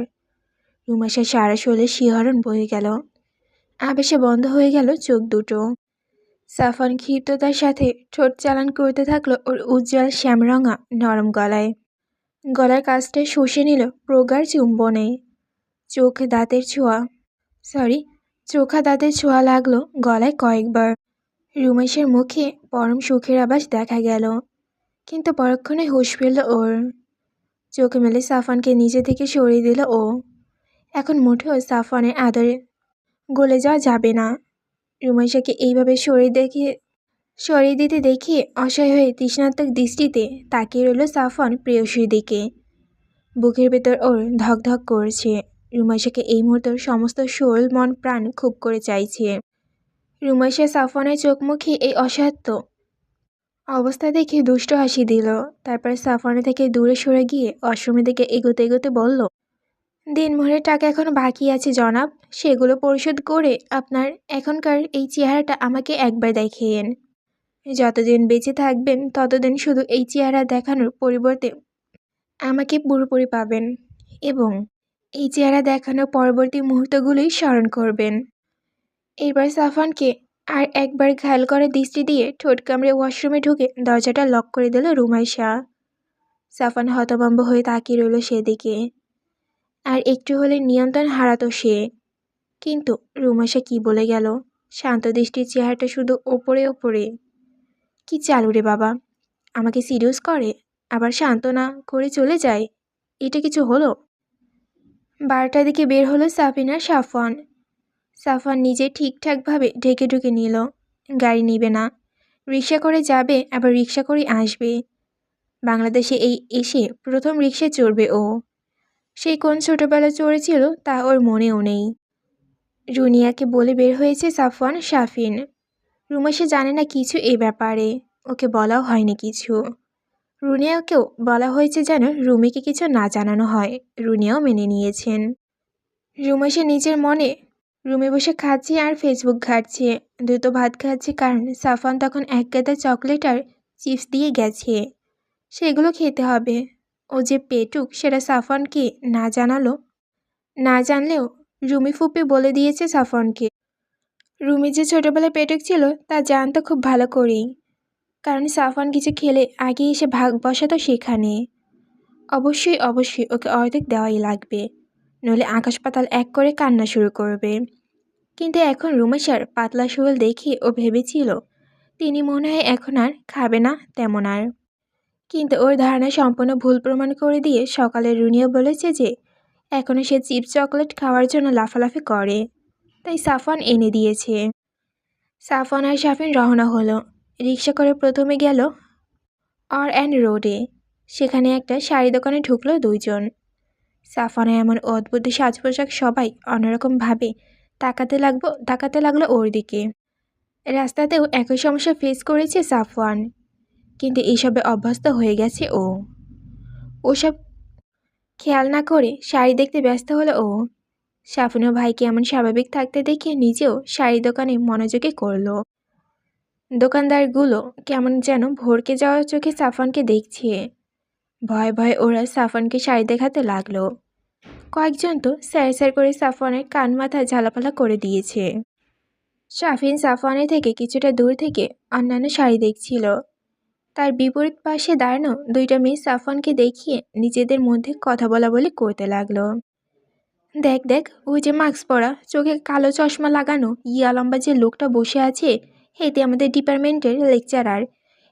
রুমাইশার সারা শরীরে শিহরণ বয়ে গেল। আবেশে বন্ধ হয়ে গেল চোখ দুটো। সাফওয়ান ক্ষিপ্ততার সাথে ঠোঁট চালান করতে থাকলো ওর উজ্জ্বল শ্যামরঙা নরম গলায়। গলার কাছটা শুষে নিল প্রগাঢ় চুম্বনে। চোখা দাঁতের ছোঁয়া লাগলো গলায় কয়েকবার। রুমাইশার মুখে পরম সুখের আভাস দেখা গেল, কিন্তু পরক্ষণে হুঁশ ফিরল ওর। চোখ মেলে সাফওয়ানকে নিজে থেকে সরিয়ে দিল ও। এখন মুঠেও সাফওয়ানের আদরে গলে যাওয়া যাবে না। রুমাইশাকে এইভাবে সরিয়ে দিতে দেখে অসহায় হয়ে তৃষ্ণাত্মক দৃষ্টিতে তাকিয়ে রইল সাফওয়ান প্রেয়সীর দিকে। বুকের ভেতর ওর ধকধক করছে। রুমাইশাকে এই মুহূর্তে সমস্ত শরীর মন প্রাণ খুব করে চাইছে। রুমাইশা সাফওয়ানের চোখ মুখে এই অসাধ্য অবস্থা দেখে দুষ্ট হাসি দিল। তারপর সাফওয়ানের থেকে দূরে সরে গিয়ে ওয়াশরুমের দিকে এগোতে এগোতে বলল, দিনমজুরের টাকা এখনো বাকি আছে জনাব, সেগুলো পরিশোধ করে আপনার এখনকার এই চেহারাটা আমাকে একবার দেখিয়েন। যতদিন বেঁচে থাকবেন ততদিন শুধু এই চেহারা দেখানোর পরিবর্তে আমাকে পুরোপুরি পাবেন এবং এই চেহারা দেখানোর পরবর্তী মুহূর্তগুলোই স্মরণ করবেন। এবার সাফওয়ানকে আর একবার ঘায়াল করে দৃষ্টি দিয়ে ঠোঁট কামড়ে ওয়াশরুমে ঢুকে দরজাটা লক করে দিল রুমাইশা। সাফওয়ান হতভম্ব হয়ে তাকিয়ে রইল সেদিকে। আর একটু হলে নিয়ন্ত্রণ হারাতো সে। কিন্তু রুমাইশা কি বলে গেল? শান্ত দৃষ্টির চেহারাটা শুধু ওপরে ওপরে। কি চালু রে বাবা, আমাকে সিরিয়াস করে আবার সান্ত্বনা করে চলে যায়। এটা কিছু হলো? 12টার দিকে বের হলো সাফিন আর সাফওয়ান। সাফওয়ান নিজে ঠিকঠাকভাবে ঢেকে ঢুকে নিল। গাড়ি নিবে না, রিক্সা করে যাবে আবার রিক্সা করে আসবে। বাংলাদেশে এই এসে প্রথম রিক্সায় চড়বে ও। সেই কোন ছোটবেলায় চড়েছিল তা ওর মনেও নেই। রুনিয়াকে বলে বের হয়েছে সাফওয়ান সাফিন। রুমাইশা জানে না কিছু এই ব্যাপারে, ওকে বলাও হয়নি কিছু। রুনিয়াকেও বলা হয়েছে যেন রুমিকে কিছু না জানানো হয়। রুনিয়াও মেনে নিয়েছেন। রুমাইশা নিজের মনে রুমে বসে খাচ্ছে আর ফেসবুক ঘাঁটছে। দ্রুত ভাত খাচ্ছে কারণ সাফওয়ান তখন এক গাদা চকলেট আর চিপস দিয়ে গেছে, সেগুলো খেতে হবে। ও যে পেটুক সেটা সাফওয়ানকে না জানলেও রুমি ফুপি বলে দিয়েছে সাফওয়ানকে। রুমি যে ছোটবেলায় পেটুক ছিল তা জানতো খুব ভালো করেই, কারণ সাফওয়ান কিছু খেলে আগে এসে ভাগ বসাতো সেখানে। অবশ্যই ওকে অর্ধেক দেওয়াই লাগবে, নইলে আকাশ পাতাল এক করে কান্না শুরু করবে। কিন্তু এখন রুমাইশার পাতলা শরীর দেখে ও ভেবেছিল তিনি মনে হয় এখন আর খাবে না তেমন আর। কিন্তু ওর ধারণা সম্পূর্ণ ভুল প্রমাণ করে দিয়ে সকালে রুনিয়া বলেছে যে এখনও সে চিপস চকলেট খাওয়ার জন্য লাফালাফি করে, তাই সাফওয়ান এনে দিয়েছে। সাফওয়ান আর সাফিন রওনা হলো। রিক্সা করে প্রথমে গেল R&রোডে। সেখানে একটা শাড়ি দোকানে ঢুকলো দুইজন। সাফওয়ানের এমন অদ্ভুত সাজ পোশাক সবাই অন্যরকমভাবে তাকাতে লাগলো ওর দিকে। রাস্তাতেও একই সমস্যা ফেস করেছে সাফওয়ান, কিন্তু এইসবে অভ্যস্ত হয়ে গেছে ও। ওসব খেয়াল না করে শাড়ি দেখতে ব্যস্ত হলো ও। সাফিনও ভাইকে এমন স্বাভাবিক থাকতে দেখে নিজেও শাড়ি দোকানে মনোযোগী করলো। দোকানদারগুলো কেমন যেন ভরকে যাওয়া চোখে সাফওয়ানকে দেখছে। ভয়ে ভয়ে ওরা সাফওয়ানকে শাড়ি দেখাতে লাগলো। কয়েকজন তো স্যার করে সাফওয়ানের কান মাথা ঝালাপালা করে দিয়েছে। সাফিন সাফওয়ানের থেকে কিছুটা দূর থেকে অন্যান্য শাড়ি দেখছিল। তার বিপরীত পাশে দাঁড়ানো দুইটা মেয়ে সাফওয়ানকে দেখিয়ে নিজেদের মধ্যে কথা বলাবলি করতে লাগলো। দেখ ওই যে মাস্ক পরা, চোখে কালো চশমা লাগানো, ইয়া লম্বা যে লোকটা বসে আছে, হেতে আমাদের ডিপার্টমেন্টের লেকচারার।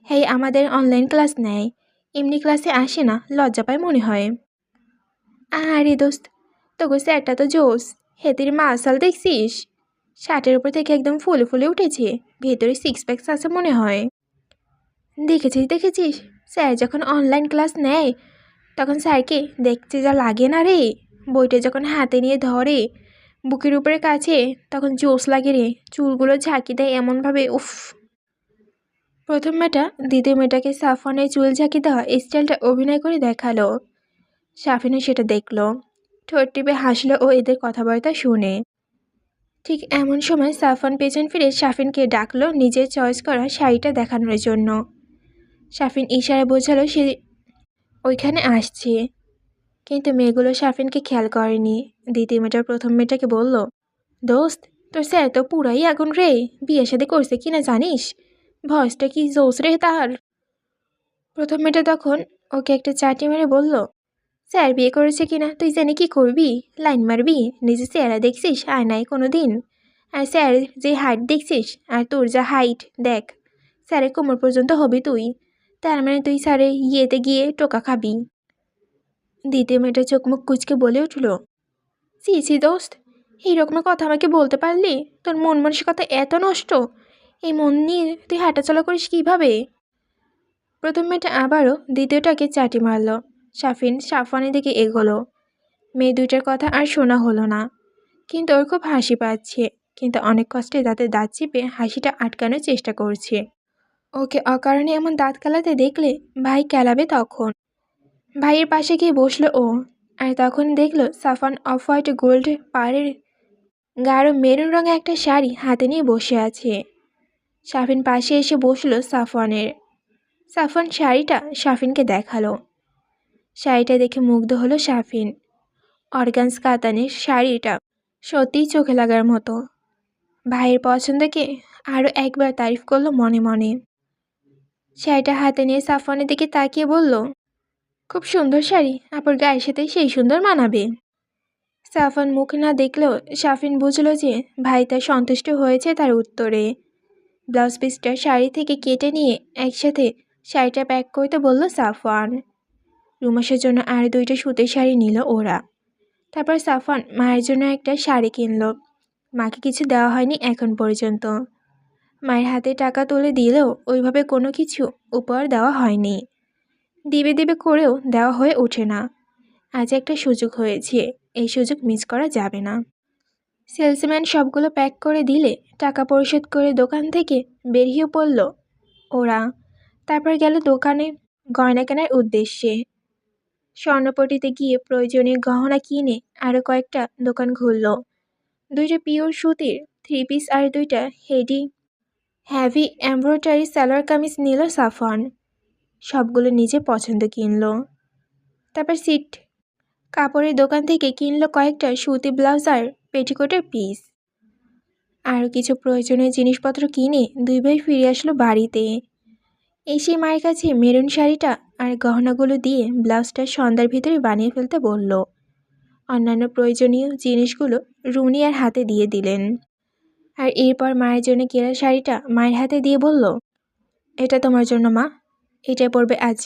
হ্যাঁ, আমাদের অনলাইন ক্লাস নেয়, এমনি ক্লাসে আসে না, লজ্জা পায় মনে হয়। আরে দোস্ত, তোকে স্যারটা তো জোস, হেতির মাসাল দেখছিস? শার্টের উপর থেকে একদম ফুলে ফুলে উঠেছে, ভেতরে সিক্স প্যাকস আছে মনে হয়। দেখেছিস, স্যার যখন অনলাইন ক্লাস নেয় তখন স্যারকে দেখতে যা লাগে না রে। বইটা যখন হাতে নিয়ে ধরে বুকের উপরে কাছে তখন জোশ লাগে রে, চুলগুলো ঝাঁকি দেয় এমনভাবে, উফ। প্রথম মেয়েটা দ্বিতীয় মেয়েটাকে সাফওয়ানের চুল ঝাঁকি দেওয়া স্টাইলটা অভিনয় করে দেখালো। সাফিনও সেটা দেখলো, ঠোঁট টিপে হাসলো ও এদের কথাবার্তা শুনে। ঠিক এমন সময় সাফওয়ান পেছন ফিরে সাফিনকে ডাকলো নিজের চয়েস করা শাড়িটা দেখানোর জন্য। সাফিন ইশারা বোঝালো সে ওইখানে আসছে, কিন্তু মেয়েগুলো সাফিনকে খেয়াল করেনি। দ্বিতীয় মেয়েটা প্রথম মেয়েটাকে বলল, দোস্ত তোর স্যার তো পুরাই আগুন রে, বিয়ে শাদী করছে কিনা জানিস? ভয়েসটা কি জোস রে তার। প্রথম মেয়েটা তখন ওকে একটা চাটি মেরে বলল, স্যার বিয়ে করেছে কিনা তুই জানি কি করবি? লাইন মারবি? নিজে চেহারা দেখছিস আয়নায় কোনো দিন? আর স্যার যে হাইট দেখছিস আর তোর যা হাইট দেখ, স্যারের কোমর পর্যন্ত হবি তুই, তার মানে তুই স্যারে ইয়েতে গিয়ে টোকা খাবি। দ্বিতীয় মেয়েটা চোখ মুখ কুচকে বলে উঠল, সি দোস্ত, এইরকম কথা আমাকে বলতে পারলি? তোর মন মানসিকতা এত নষ্ট, এই মন নিয়ে তুই হাঁটাচলা করিস কীভাবে? প্রথম মেয়েটা আবারও দ্বিতীয়টাকে চাটি মারল। সাফওয়ানের দিকে এগোলো। মেয়ে দুইটার কথা আর শোনা হলো না, কিন্তু ওর খুব হাসি পাচ্ছে, কিন্তু অনেক কষ্টে দাঁতে দাঁত চিপে হাসিটা আটকানোর চেষ্টা করছে। ওকে অকারণে এমন দাঁত কেলাতে দেখলে ভাই কেলাবে তখন। ভাইয়ের পাশে গিয়ে বসলো ও, আর তখন দেখলো সাফান অফ হোয়াইট গোল্ড পাড়ের গাঢ় মেরুন রঙে একটা শাড়ি হাতে নিয়ে বসে আছে। সাফিন পাশে এসে বসলো সাফওয়ানের। সাফওয়ান শাড়িটা সাফিনকে দেখালো। শাড়িটা দেখে মুগ্ধ হলো সাফিন। অর্গানস কাতানের শাড়িটা সত্যিই চোখে লাগার মতো। ভাইয়ের পছন্দকে আরও একবার তারিফ করলো মনে মনে। শাড়িটা হাতে নিয়ে সাফওয়ানের দিকে তাকিয়ে বলল, খুব সুন্দর শাড়ি, আপুর গায়ের সাথে সেই সুন্দর মানাবে। সাফওয়ান মুখ না দেখলেও সাফিন বুঝল যে ভাই তার সন্তুষ্ট হয়েছে তার উত্তরে। ব্লাউজ পিসটা শাড়ি থেকে কেটে নিয়ে একসাথে শাড়িটা প্যাক করতে বলল সাফওয়ান। রুমাসের জন্য আর 2টা সুতির শাড়ি নিল ওরা। তারপর সাফওয়ান মায়ের জন্য একটা শাড়ি কিনল। মাকে কিছু দেওয়া হয়নি এখন পর্যন্ত। মায়ের হাতে টাকা তুলে দিলেও ওইভাবে কোনো কিছু উপহার দেওয়া হয়নি। দিবে দিবে করেও দেওয়া হয়ে ওঠে না। আজ একটা সুযোগ হয়েছে, এই সুযোগ মিস করা যাবে না। সেলসম্যান সবগুলো প্যাক করে দিলে টাকা পরিশোধ করে দোকান থেকে বেরিয়ে পড়ল ওরা। তারপর গেল দোকানে গয়না কেনার উদ্দেশ্যে। স্বর্ণপট্টিতে গিয়ে প্রয়োজনীয় গহনা কিনে আরও কয়েকটা দোকান ঘুরল। 2টা পিওর সুতির 3 পিস আর 2টা হ্যাভি এমব্রয়ডারি সালোয়ার কামিজ নিল সাফওয়ান। সবগুলো নিজে পছন্দ কিনল। তারপর সিট কাপড়ের দোকান থেকে কিনল কয়েকটা সুতি ব্লাউজ আর পেটিকোটের পিস। আরও কিছু প্রয়োজনীয় জিনিসপত্র কিনে 2 ভাই ফিরে আসলো বাড়িতে। এসে মায়ের কাছে মেরুন শাড়িটা আর গহনাগুলো দিয়ে ব্লাউজটা সন্ধ্যার ভিতরে বানিয়ে ফেলতে বলল। অন্যান্য প্রয়োজনীয় জিনিসগুলো রুনিয়ার হাতে দিয়ে দিলেন। আর এরপর মায়ের জন্য কেনা শাড়িটা মায়ের হাতে দিয়ে বলল, এটা তোমার জন্য মা, এটাই পরবে আজ,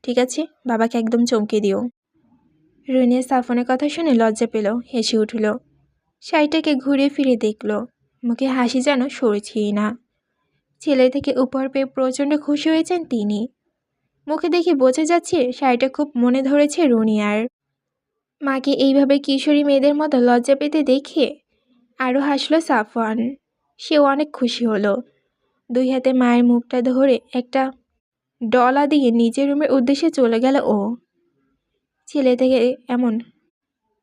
ঠিক আছে? বাবাকে একদম চমকে দিও। রুনিয়া সাফওয়ানের কথা শুনে লজ্জা পেল, হেসে উঠল। শাড়িটাকে ঘুরে ফিরে দেখল, মুখে হাসি যেন সরছেই না। ছেলে থেকে উপহার পেয়ে প্রচণ্ড খুশি হয়েছেন তিনি। মুখে দেখে বোঝা যাচ্ছে শাড়িটা খুব মনে ধরেছে রুনিয়ার। মাকে এইভাবে কিশোরী মেয়েদের মতো লজ্জা পেতে দেখে আরও হাসলো সাফওয়ান। সেও অনেক খুশি হলো। 2 হাতে মায়ের মুখটা ধরে একটা ডলা দিয়ে নিজের রুমের উদ্দেশ্যে চলে গেল ও। ছেলে থেকে এমন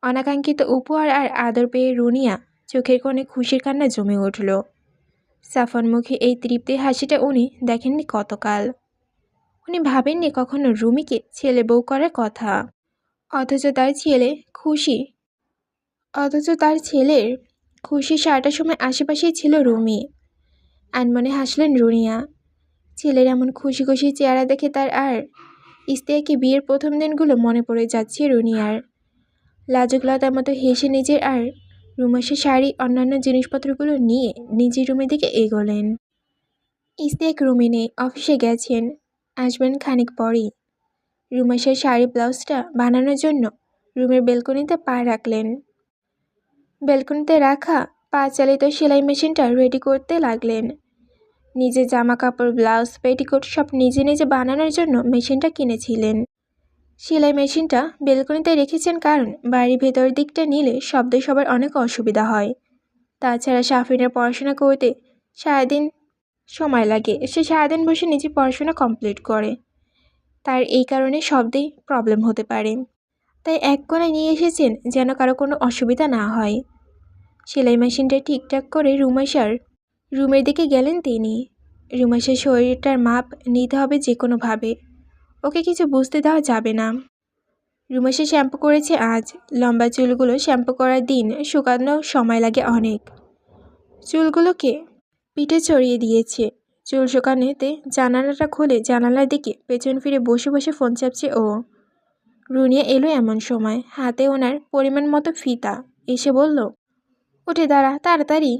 অনাকাঙ্ক্ষিত উপহার আর আদর পেয়ে রুনিয়া চোখের কোণে খুশির কান্না জমে উঠল। সাফওয়ান মুখে এই তৃপ্তির হাসিটা উনি দেখেননি কতকাল। উনি ভাবেননি কখনো রুমিকে ছেলে বউ করার কথা। অথচ তার ছেলের খুশি সারাটার সময় আশেপাশেই ছিল রুমি। আনমনে হাসলেন রুনিয়া। ছেলের এমন খুশি খুশি চেহারা দেখে তার আর ইস্তিয়াকে বিয়ের প্রথম দিনগুলো মনে পড়ে যাচ্ছে রুনিয়ার। লাজুকলতার মতো হেসে নিজের আর রুমাসের শাড়ি অন্যান্য জিনিসপত্রগুলো নিয়ে নিজের রুমের দিকে এগোলেন। ইস্তিয়াক রুমে নেই, অফিসে গেছেন, আসবেন খানিক পরেই। রুমাসের শাড়ি ব্লাউজটা বানানোর জন্য রুমের বেলকনিতে পা রাখলেন। বেলকনিতে রাখা পা চালিত সেলাই মেশিনটা রেডি করতে লাগলেন। নিজে জামা কাপড়, ব্লাউজ, পেটিকোট সব নিজে নিজে বানানোর জন্য মেশিনটা কিনেছিলেন। সেলাই মেশিনটা বেলকনিতে রেখেছেন কারণ বাড়ির ভেতর দিকটা নিলে শব্দে সবার অনেক অসুবিধা হয়। তাছাড়া সাফিনের পড়াশোনা করতে সারাদিন সময় লাগে, সে সারাদিন বসে নিজে পড়াশোনা কমপ্লিট করে। তার এই কারণে শব্দেই প্রবলেম হতে পারে। তাই এক কোণায় নিয়ে এসেছেন যেন কারো কোনো অসুবিধা না হয়। সেলাই মেশিনটা ঠিকঠাক করে রুমের দিকে গেলেন তিনি। রুমাসের শরীরটার মাপ নিতে হবে যে কোনোভাবে, ওকে কিছু বুঝতে দেওয়া যাবে না। রুমাসে শ্যাম্পু করেছে আজ। লম্বা চুলগুলো শ্যাম্পু করার দিন শুকানো সময় লাগে অনেক। চুলগুলোকে পিঠে চড়িয়ে দিয়েছে। চুল শুকানোতে জানালাটা খুলে জানালার দিকে পেছন ফিরে বসে বসে ফোন চাপছে ও। রুনিয়া এলো এমন সময়, হাতে ওনার পরিমাণ মতো ফিতা। এসে বলল, উঠে দাঁড়া তাড়াতাড়ি।